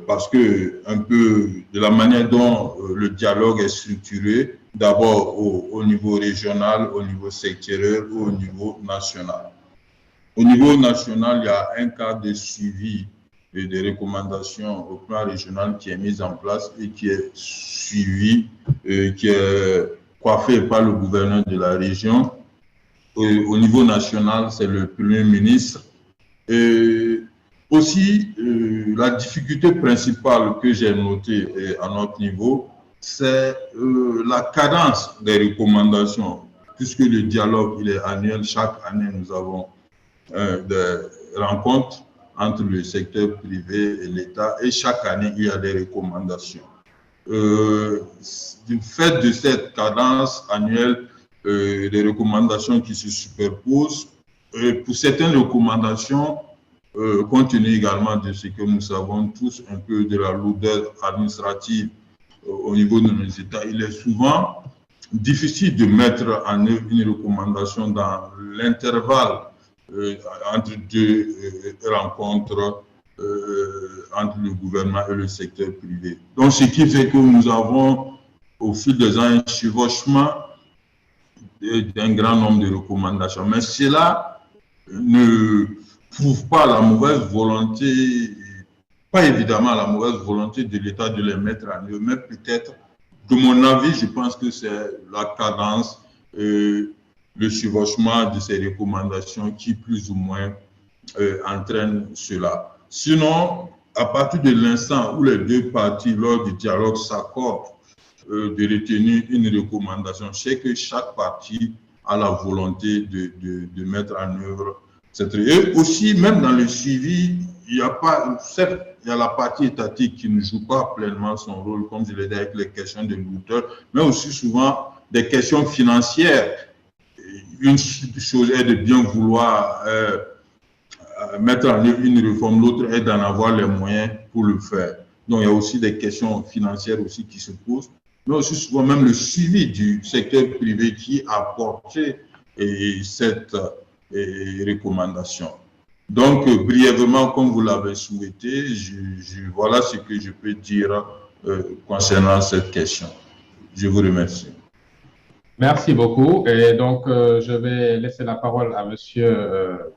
parce que un peu de la manière dont le dialogue est structuré, d'abord au niveau régional, au niveau sectoriel ou au niveau national. Au niveau national, il y a un cas de suivi et des recommandations au plan régional qui est mise en place et qui est suivi, qui est coiffé par le gouverneur de la région. Au niveau national, c'est le Premier ministre Et aussi, la difficulté principale que j'ai notée à notre niveau, c'est la cadence des recommandations, puisque le dialogue il est annuel. Chaque année, nous avons des rencontres entre le secteur privé et l'État, et chaque année, il y a des recommandations. Du fait de cette cadence annuelle, des recommandations qui se superposent, pour certaines recommandations, compte tenu également de ce que nous savons tous un peu de la lourdeur administrative au niveau de nos États, il est souvent difficile de mettre en œuvre une recommandation dans l'intervalle entre deux rencontres entre le gouvernement et le secteur privé. Donc, ce qui fait que nous avons, au fil des ans, un chevauchement d'un grand nombre de recommandations. Mais cela ne prouve pas la mauvaise volonté, pas évidemment la mauvaise volonté de l'État de les mettre en œuvre, mais peut-être, de mon avis, je pense que c'est la cadence, le chevauchement de ces recommandations qui plus ou moins entraîne cela. Sinon, à partir de l'instant où les deux parties, lors du dialogue, s'accordent de retenir une recommandation, c'est que chaque partie a la volonté de mettre en œuvre cette. Et aussi, même dans le suivi, il y a pas, certes, il y a la partie étatique qui ne joue pas pleinement son rôle, comme je l'ai dit, avec les questions de lourdeur, mais aussi souvent des questions financières. Une chose est de bien vouloir mettre en œuvre une réforme, l'autre est d'en avoir les moyens pour le faire. Donc, il y a aussi des questions financières aussi qui se posent, mais aussi souvent même le suivi du secteur privé qui a porté cette recommandation. Donc, brièvement, comme vous l'avez souhaité, voilà ce que je peux dire concernant cette question. Je vous remercie. Merci beaucoup. Et donc, je vais laisser la parole à Monsieur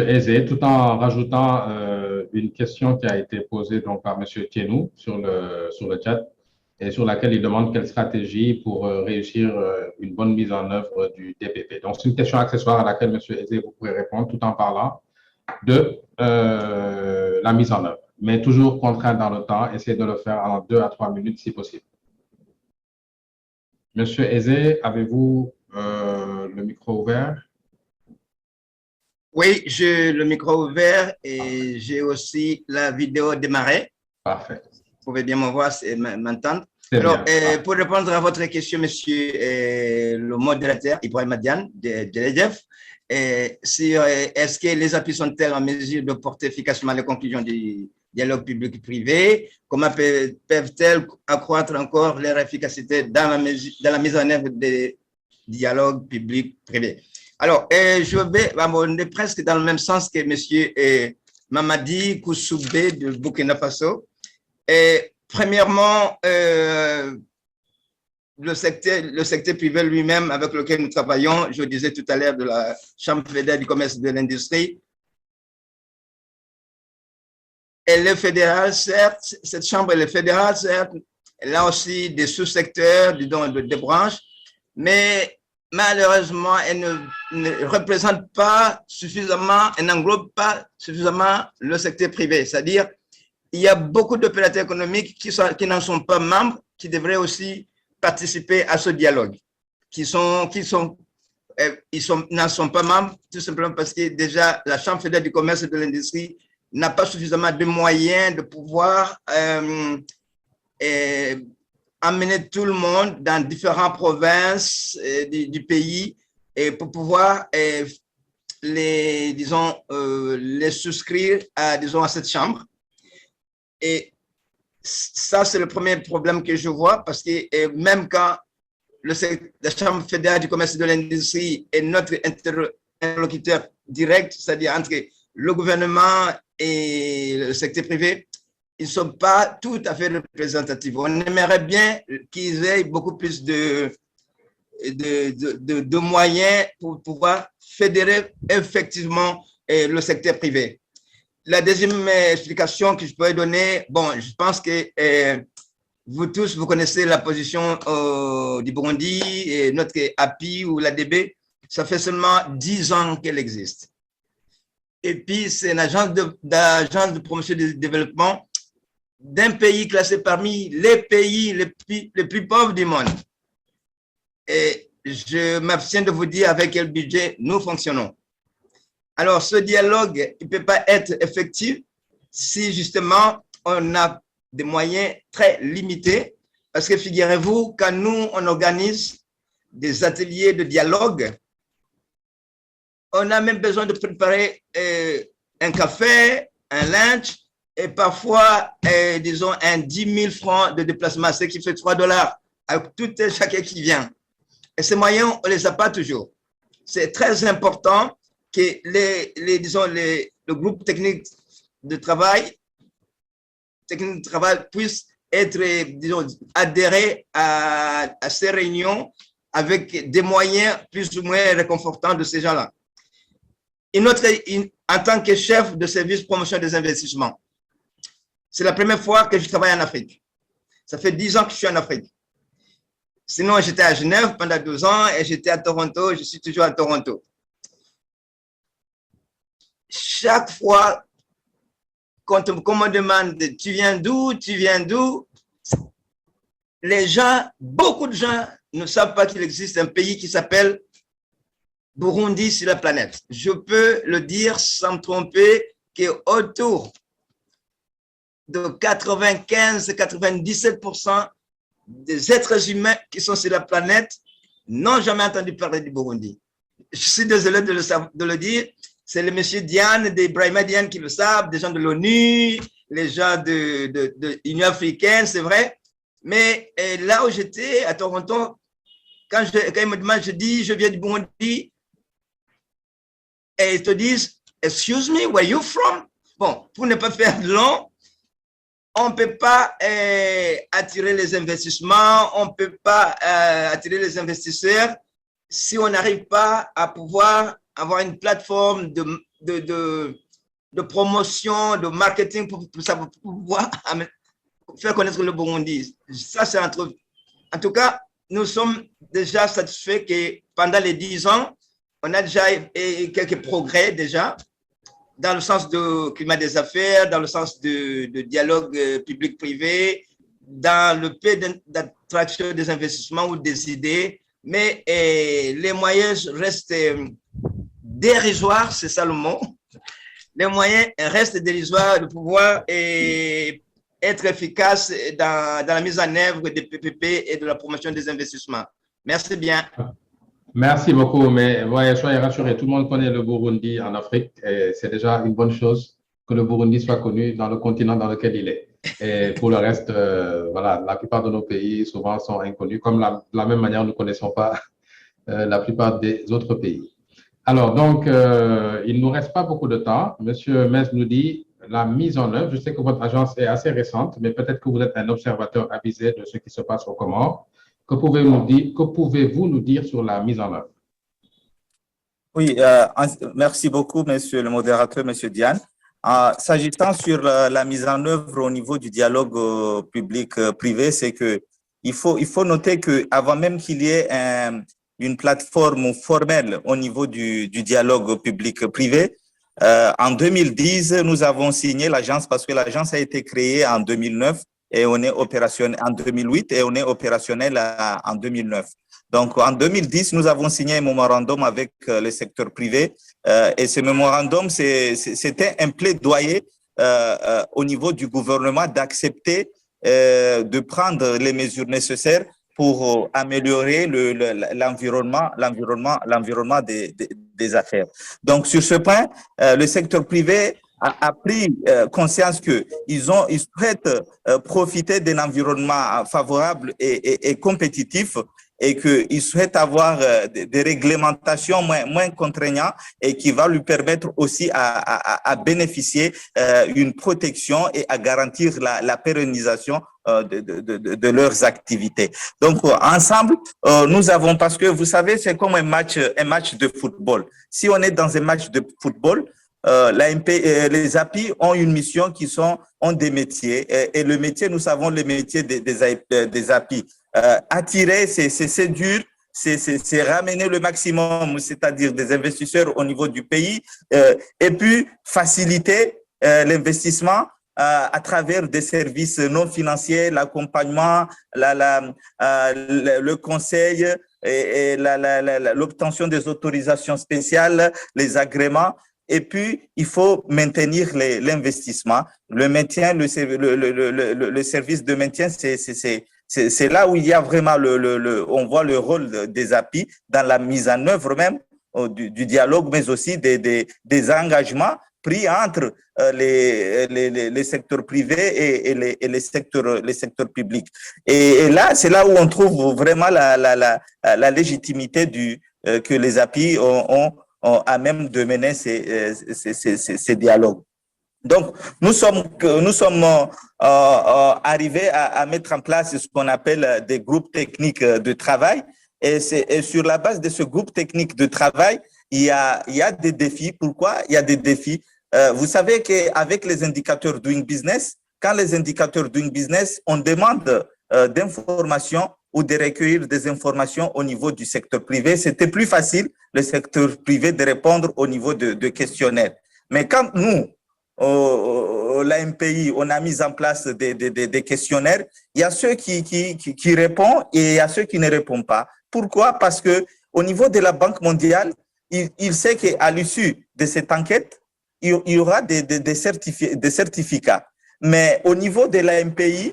Aizé, tout en rajoutant une question qui a été posée donc, par Monsieur Tienou sur le chat et sur laquelle il demande quelle stratégie pour réussir une bonne mise en œuvre du DPP. Donc, c'est une question accessoire à laquelle Monsieur Aizé, vous pourrez répondre tout en parlant de la mise en œuvre, mais toujours contraint dans le temps. Essayez de le faire en 2 à 3 minutes si possible. Monsieur Aizé, avez-vous le micro ouvert? Oui, j'ai le micro ouvert et j'ai aussi la vidéo démarrée. Parfait. Vous pouvez bien me voir et m'entendre. Alors, pour répondre à votre question, monsieur le modérateur Ibrahim Madiane de l'EDF, sur est-ce que les appuis sont-elles en mesure de porter efficacement les conclusions du dialogue public-privé? Comment peuvent-elles accroître encore leur efficacité dans la mise en œuvre des dialogues public-privé? Alors, je vais abonder presque dans le même sens que M. Mamadi Koussoubé de Burkina Faso. Premièrement, le secteur privé lui-même avec lequel nous travaillons, je disais tout à l'heure de la Chambre fédérale du commerce et de l'industrie, elle est fédérale, certes, cette chambre elle est fédérale, certes, elle a aussi des sous-secteurs, disons, des branches, mais malheureusement, elle ne représente pas suffisamment, elle n'englobe pas suffisamment le secteur privé. C'est-à-dire, il y a beaucoup d'opérateurs économiques qui n'en sont pas membres, qui devraient aussi participer à ce dialogue, n'en sont pas membres, tout simplement parce que déjà, la Chambre fédérale du commerce et de l'industrie n'a pas suffisamment de moyens de pouvoir amener tout le monde dans différentes provinces du pays et pour pouvoir les souscrire à cette chambre. Et ça, c'est le premier problème que je vois parce que même quand la Chambre fédérale du commerce et de l'industrie est notre interlocuteur direct, c'est-à-dire entre le gouvernement et le secteur privé, ils ne sont pas tout à fait représentatifs. On aimerait bien qu'ils aient beaucoup plus de moyens pour pouvoir fédérer effectivement le secteur privé. La deuxième explication que je pourrais donner, bon, je pense que vous tous, vous connaissez la position du Burundi et notre API ou l'ADB, ça fait seulement 10 ans qu'elle existe. et puis c'est une agence de promotion du développement d'un pays classé parmi les pays les plus pauvres du monde. Et je m'abstiens de vous dire avec quel budget nous fonctionnons. Alors, ce dialogue, il ne peut pas être effectif si justement on a des moyens très limités. Parce que figurez-vous, quand nous, on organise des ateliers de dialogue, on a même besoin de préparer un café, un lunch et parfois, disons, un 10 000 francs de déplacement, ce qui fait $3 à tout chacun qui vient. Et ces moyens, on ne les a pas toujours. C'est très important que le groupe technique de travail puisse être, disons, adhéré à ces réunions avec des moyens plus ou moins réconfortants de ces gens-là. En tant que chef de service promotion des investissements, c'est la première fois que je travaille en Afrique. Ça fait 10 ans que je suis en Afrique. Sinon, j'étais à Genève pendant 2 ans et j'étais à Toronto. Je suis toujours à Toronto. Chaque fois qu'on me demande « tu viens d'où ?» les gens, beaucoup de gens ne savent pas qu'il existe un pays qui s'appelle Burundi sur la planète. Je peux le dire sans me tromper qu'autour de 95-97% des êtres humains qui sont sur la planète n'ont jamais entendu parler du Burundi. Je suis désolé de le dire, c'est le monsieur Diane, des Brahima Diane qui le savent, des gens de l'ONU, les gens de l'Union africaine, c'est vrai. Mais là où j'étais, à Toronto, quand ils me demandent, je dis, je viens du Burundi, et ils te disent, excuse me, where you from? Bon, pour ne pas faire long, on ne peut pas attirer les investissements, on ne peut pas attirer les investisseurs si on n'arrive pas à pouvoir avoir une plateforme de promotion, de marketing pour pouvoir faire connaître le Burundi. Ça, c'est un truc. En tout cas, nous sommes déjà satisfaits que pendant les 10 ans, on a déjà quelques progrès déjà, dans le sens du climat des affaires, dans le sens de dialogue public-privé, dans le pays d'attraction des investissements ou des idées, mais les moyens restent dérisoires, c'est ça le mot. Les moyens restent dérisoires de pouvoir être efficace dans la mise en œuvre des PPP et de la promotion des investissements. Merci bien. Merci beaucoup, mais soyez rassurés, tout le monde connaît le Burundi en Afrique et c'est déjà une bonne chose que le Burundi soit connu dans le continent dans lequel il est. Et pour le reste, voilà, la plupart de nos pays souvent sont inconnus, comme de la même manière nous ne connaissons pas la plupart des autres pays. Alors, donc, il ne nous reste pas beaucoup de temps. Monsieur Metz nous dit la mise en œuvre. Je sais que votre agence est assez récente, mais peut-être que vous êtes un observateur avisé de ce qui se passe aux Comores. Que pouvez-vous nous dire sur la mise en œuvre? Oui, merci beaucoup, monsieur le modérateur, monsieur Diane. S'agissant sur la mise en œuvre au niveau du dialogue public-privé, c'est que il faut noter que avant même qu'il y ait une plateforme formelle au niveau du dialogue public-privé, en 2010, nous avons signé l'agence parce que l'agence a été créée en 2009 et on est opérationnel en 2008 et on est opérationnel en 2009. Donc, en 2010, nous avons signé un mémorandum avec le secteur privé et ce mémorandum, c'était un plaidoyer au niveau du gouvernement d'accepter de prendre les mesures nécessaires pour améliorer l'environnement des affaires. Donc, sur ce point, le secteur privé a pris conscience qu'ils souhaitent profiter d'un environnement favorable et compétitif et qu'ils souhaitent avoir des réglementations moins contraignantes et qui va lui permettre aussi à bénéficier d'une protection et à garantir la pérennisation de leurs activités. Donc, ensemble, nous avons, parce que vous savez, c'est comme un match de football. Si on est dans un match de football, les API ont une mission ont des métiers et le métier, nous savons le métier des API. Attirer, c'est séduire c'est ramener le maximum, c'est-à-dire des investisseurs au niveau du pays, et puis faciliter l'investissement à travers des services non financiers, l'accompagnement, le conseil et l'obtention des autorisations spéciales, les agréments. Et puis, il faut maintenir l'investissement. Le maintien, le service de maintien, c'est là où il y a vraiment on voit le rôle des API dans la mise en œuvre même du dialogue, mais aussi des engagements pris entre les secteurs privés et les secteurs publics. Et là, c'est là où on trouve vraiment la légitimité que les API ont à même de mener ces dialogues. Donc, nous sommes arrivés à mettre en place ce qu'on appelle des groupes techniques de travail. Et sur la base de ce groupe technique de travail, il y a des défis. Pourquoi il y a des défis? Vous savez qu'avec les indicateurs Doing Business, quand les indicateurs Doing Business, on demande d'informations ou de recueillir des informations au niveau du secteur privé, c'était plus facile, le secteur privé, de répondre au niveau de questionnaires. Mais quand nous, l'AMPI, on a mis en place des questionnaires, il y a ceux qui répondent et il y a ceux qui ne répondent pas. Pourquoi? Parce qu'au niveau de la Banque mondiale, il sait qu'à l'issue de cette enquête, il y aura des certificats. Mais au niveau de l'AMPI,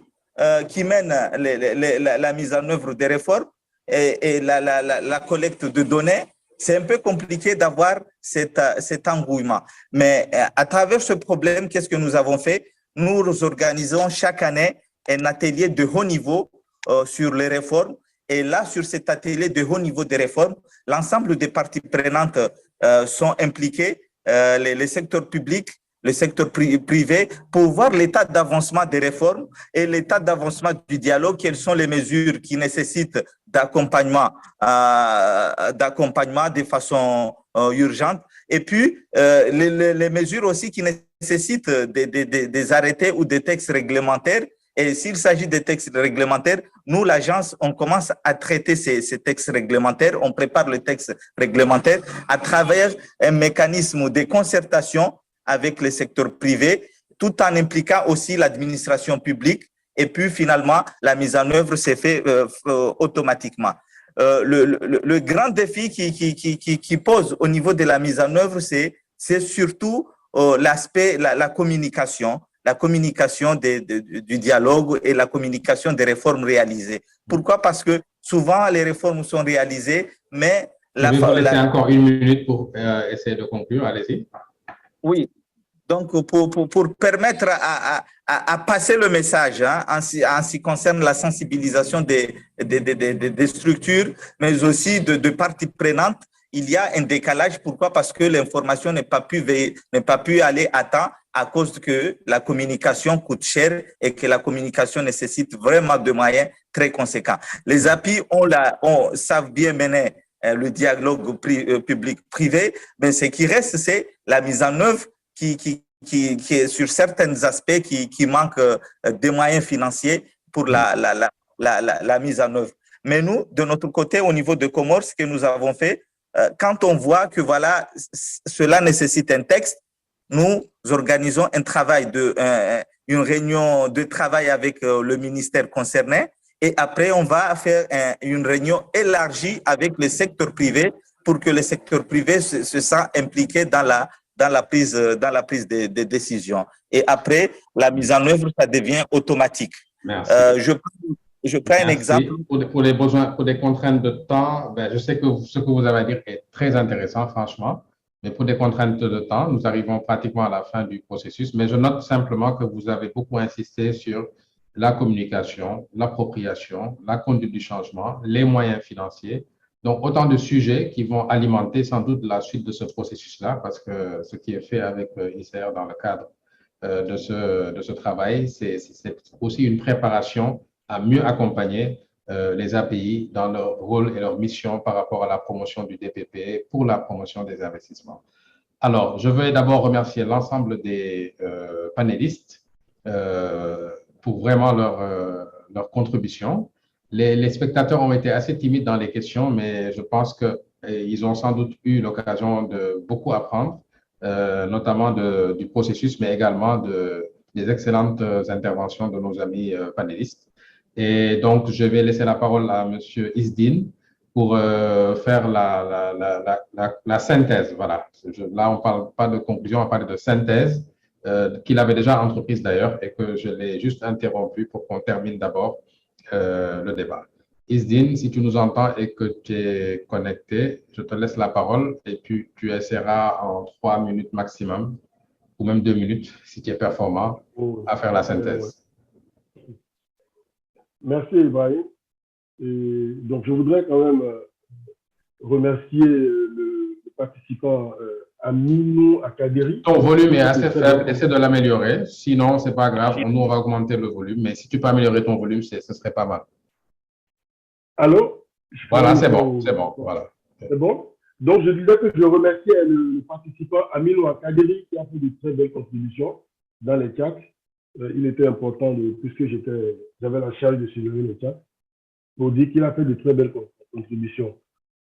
qui mène la mise en œuvre des réformes et la collecte de données, c'est un peu compliqué d'avoir cet engouement. Mais à travers ce problème, qu'est-ce que nous avons fait? Nous organisons chaque année un atelier de haut niveau sur les réformes. Et là, sur cet atelier de haut niveau des réformes, l'ensemble des parties prenantes sont impliquées, les secteurs publics, le secteur privé, pour voir l'état d'avancement des réformes et l'état d'avancement du dialogue, quelles sont les mesures qui nécessitent d'accompagnement de façon urgente, et puis les mesures aussi qui nécessitent des arrêtés ou des textes réglementaires. Et s'il s'agit des textes réglementaires, nous, l'agence, on commence à traiter ces textes réglementaires, on prépare le texte réglementaire à travers un mécanisme de concertation avec le secteur privé, tout en impliquant aussi l'administration publique. Et puis, finalement, la mise en œuvre s'est faite automatiquement. Le grand défi qui pose au niveau de la mise en œuvre, c'est surtout l'aspect, la communication du dialogue et la communication des réformes réalisées. Pourquoi? Parce que souvent, les réformes sont réalisées, mais... Je vais vous laisser encore 1 minute pour essayer de conclure. Allez-y. Oui. Donc, pour permettre à passer le message en ce qui concerne la sensibilisation des structures, mais aussi de parties prenantes, il y a un décalage. Pourquoi? Parce que l'information n'est pas pu aller à temps à cause que la communication coûte cher et que la communication nécessite vraiment de moyens très conséquents. Les API savent bien mener le dialogue public-privé, mais ce qui reste, c'est la mise en œuvre qui est sur certains aspects qui manquent des moyens financiers pour la mise en œuvre. Mais nous, de notre côté, au niveau de Comores, ce que nous avons fait, quand on voit que voilà, cela nécessite un texte, nous organisons une réunion de travail avec le ministère concerné et après, on va faire une réunion élargie avec le secteur privé pour que le secteur privé se sente impliqué dans la prise de décision. Et après, la mise en œuvre, ça devient automatique. Merci. Je prends un exemple. Pour les besoins, pour des contraintes de temps, je sais que ce que vous avez à dire est très intéressant, franchement. Mais pour des contraintes de temps, nous arrivons pratiquement à la fin du processus. Mais je note simplement que vous avez beaucoup insisté sur la communication, l'appropriation, la conduite du changement, les moyens financiers. Donc, autant de sujets qui vont alimenter sans doute la suite de ce processus-là, parce que ce qui est fait avec ICR dans le cadre de ce travail, c'est aussi une préparation à mieux accompagner les API dans leur rôle et leur mission par rapport à la promotion du DPP pour la promotion des investissements. Alors, je veux d'abord remercier l'ensemble des panélistes pour vraiment leur contribution. Les spectateurs ont été assez timides dans les questions, mais je pense qu'ils ont sans doute eu l'occasion de beaucoup apprendre, notamment du processus, mais également des excellentes interventions de nos amis panélistes. Et donc, je vais laisser la parole à M. Isdin pour faire la synthèse. Voilà. Là, on ne parle pas de conclusion, on parle de synthèse qu'il avait déjà entreprise d'ailleurs et que je l'ai juste interrompu pour qu'on termine d'abord le débat. Isdin, si tu nous entends et que tu es connecté, je te laisse la parole et puis tu essaieras en 3 minutes maximum ou même 2 minutes, si tu es performant, à faire la synthèse. Merci, Ibrahim. Et donc, je voudrais quand même remercier le participant Aminou Akaderi. Ton volume est assez faible, essaie de l'améliorer. Sinon, ce n'est pas grave, nous, on va augmenter le volume. Mais si tu peux améliorer ton volume, ce serait pas mal. Allô? Voilà, c'est bon, c'est bon. Voilà. C'est bon? Donc, je disais que je remerciais le participant Aminou Akaderi qui a fait de très belles contributions dans les chats. Il était important, puisque j'avais la charge de suivre les chats, pour dire qu'il a fait de très belles contributions.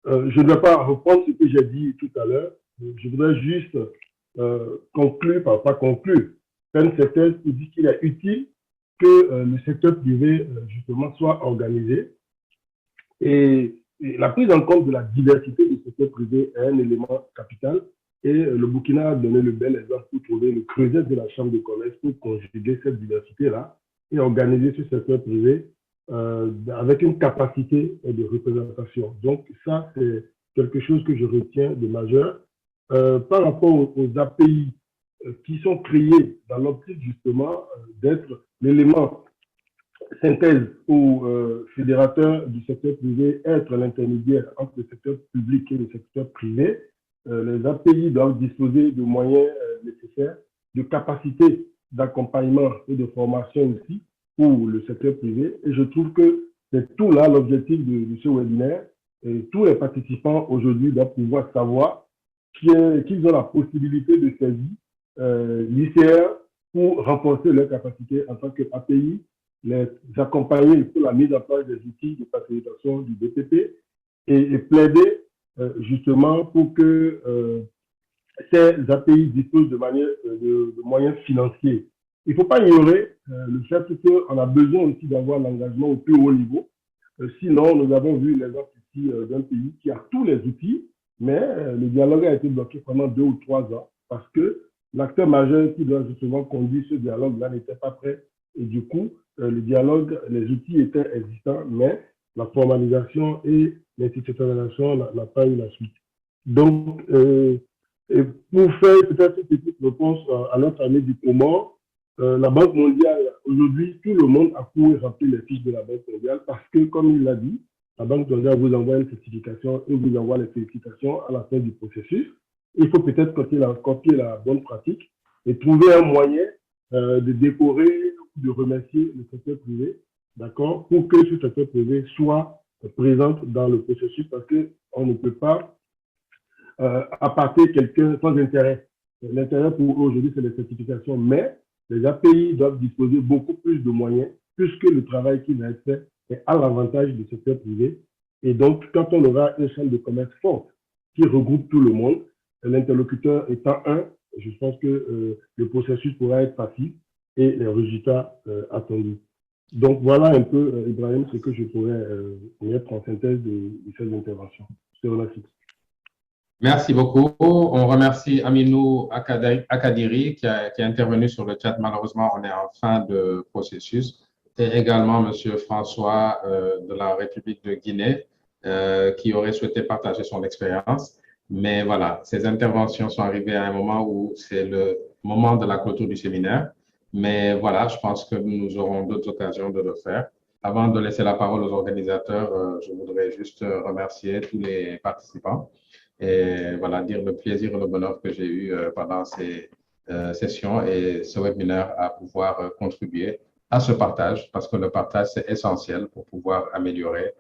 Je ne vais pas reprendre ce que j'ai dit tout à l'heure. Je voudrais juste conclure, pas conclure, faire une synthèse pour dire qu'il est utile que le secteur privé, justement, soit organisé. Et la prise en compte de la diversité du secteur privé est un élément capital. Et le Burkina a donné le bel exemple pour trouver le creuset de la Chambre de commerce pour conjuguer cette diversité-là et organiser ce secteur privé avec une capacité de représentation. Donc, ça, c'est quelque chose que je retiens de majeur. Par rapport aux API qui sont créés dans l'optique, justement, d'être l'élément synthèse ou fédérateur du secteur privé, être l'intermédiaire entre le secteur public et le secteur privé, les API doivent disposer de moyens nécessaires, de capacités d'accompagnement et de formation aussi pour le secteur privé. Et je trouve que c'est tout là l'objectif de ce webinaire. Et tous les participants aujourd'hui doivent pouvoir savoir qu'ils ont la possibilité de saisir l'ICR pour renforcer leurs capacités en tant qu'API, les accompagner pour la mise en place des outils de facilitation du BTP et plaider justement pour que ces API disposent de moyens financiers. Il ne faut pas ignorer le fait qu'on a besoin aussi d'avoir l'engagement au plus haut niveau. Sinon, nous avons vu l'exemple ici d'un pays qui a tous les outils, mais le dialogue a été bloqué pendant 2 ou 3 ans parce que l'acteur majeur qui doit justement conduire ce dialogue-là n'était pas prêt. Et du coup, le dialogue, les outils étaient existants, mais la formalisation et l'institutionnalisation n'a pas eu la suite. Donc, et pour faire peut-être une petite réponse à notre ami du Comore, la Banque mondiale, aujourd'hui, tout le monde a couru remplir les fiches de la Banque mondiale parce que, comme il l'a dit, la Banque mondiale vous envoie une certification et vous envoie les félicitations à la fin du processus. Il faut peut-être copier la bonne pratique et trouver un moyen de décorer ou de remercier le secteur privé, d'accord, pour que ce secteur privé soit présent dans le processus parce qu'on ne peut pas aparter quelqu'un sans intérêt. L'intérêt pour eux aujourd'hui, c'est les certifications, mais les API doivent disposer beaucoup plus de moyens puisque le travail qui va être fait est à l'avantage du secteur privé. Et donc, quand on aura une chambre de commerce forte qui regroupe tout le monde, l'interlocuteur étant un, je pense que le processus pourra être facile et les résultats attendus. Donc, voilà un peu, Ibrahim, ce que je pourrais mettre en synthèse de ces interventions. Je te remercie. Merci beaucoup. On remercie Aminou Akadiri qui est intervenu sur le chat. Malheureusement, on est en fin de processus. Et également M. François de la République de Guinée qui aurait souhaité partager son expérience. Mais voilà, ces interventions sont arrivées à un moment où c'est le moment de la clôture du séminaire. Mais voilà, je pense que nous aurons d'autres occasions de le faire. Avant de laisser la parole aux organisateurs, je voudrais juste remercier tous les participants et voilà, dire le plaisir et le bonheur que j'ai eu pendant ces sessions et ce webinaire à pouvoir contribuer à ce partage parce que le partage, c'est essentiel pour pouvoir améliorer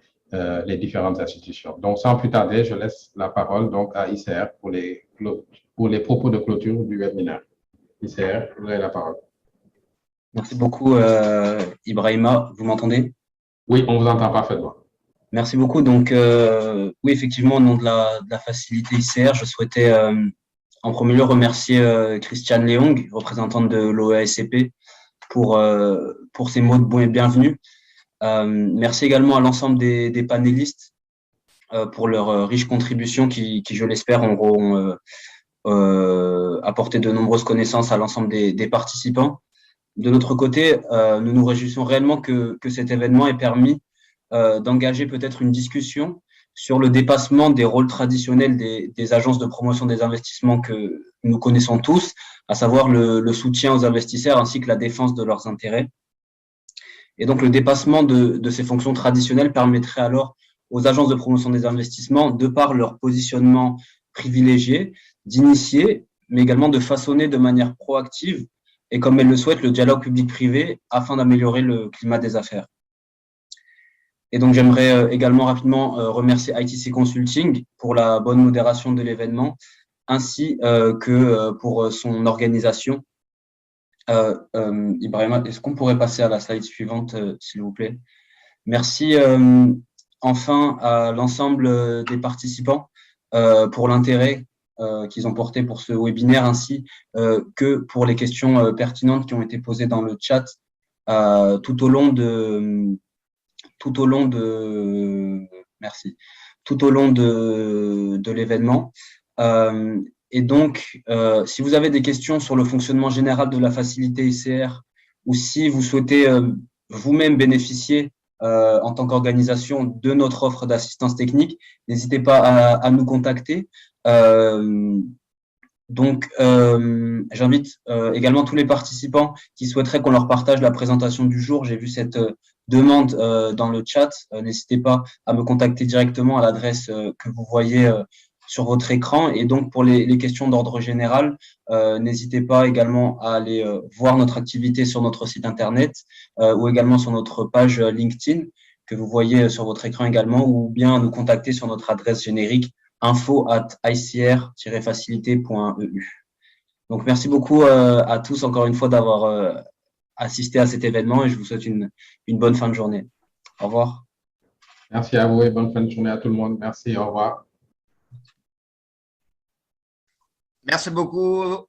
les différentes institutions. Donc, sans plus tarder, je laisse la parole donc à ICR pour les propos de clôture du webinaire. ICR, vous avez la parole. Merci beaucoup, Ibrahima. Vous m'entendez? Oui, on vous entend parfaitement. Merci beaucoup. Donc, oui, effectivement, au nom de la facilité ICR, je souhaitais en premier lieu remercier Christiane Leong, représentante de l'OASCP, pour ces mots de bienvenue. Merci également à l'ensemble des panélistes pour leur riche contribution qui, je l'espère, auront apporté de nombreuses connaissances à l'ensemble des participants. De notre côté, nous nous réjouissons réellement que cet événement ait permis d'engager peut-être une discussion sur le dépassement des rôles traditionnels des agences de promotion des investissements que nous connaissons tous, à savoir le soutien aux investisseurs ainsi que la défense de leurs intérêts. Et donc, le dépassement de ces fonctions traditionnelles permettrait alors aux agences de promotion des investissements, de par leur positionnement privilégié, d'initier, mais également de façonner de manière proactive et comme elles le souhaitent, le dialogue public-privé afin d'améliorer le climat des affaires. Et donc, j'aimerais également rapidement remercier ITC Consulting pour la bonne modération de l'événement, ainsi que pour son organisation. Ibrahima, est-ce qu'on pourrait passer à la slide suivante, s'il vous plaît? Merci enfin à l'ensemble des participants pour l'intérêt qu'ils ont porté pour ce webinaire, ainsi que pour les questions pertinentes qui ont été posées dans le chat tout au long de l'événement. Et donc, si vous avez des questions sur le fonctionnement général de la facilité ICR ou si vous souhaitez vous-même bénéficier en tant qu'organisation de notre offre d'assistance technique, n'hésitez pas à nous contacter. Donc, j'invite également tous les participants qui souhaiteraient qu'on leur partage la présentation du jour. J'ai vu cette demande dans le chat. N'hésitez pas à me contacter directement à l'adresse que vous voyez sur votre écran. Et donc, pour les questions d'ordre général, n'hésitez pas également à aller voir notre activité sur notre site internet ou également sur notre page LinkedIn que vous voyez sur votre écran également, ou bien à nous contacter sur notre adresse générique info@icr-facilité.eu. Donc, merci beaucoup à tous encore une fois d'avoir assisté à cet événement et je vous souhaite une bonne fin de journée. Au revoir. Merci à vous et bonne fin de journée à tout le monde. Merci, au revoir. Merci beaucoup.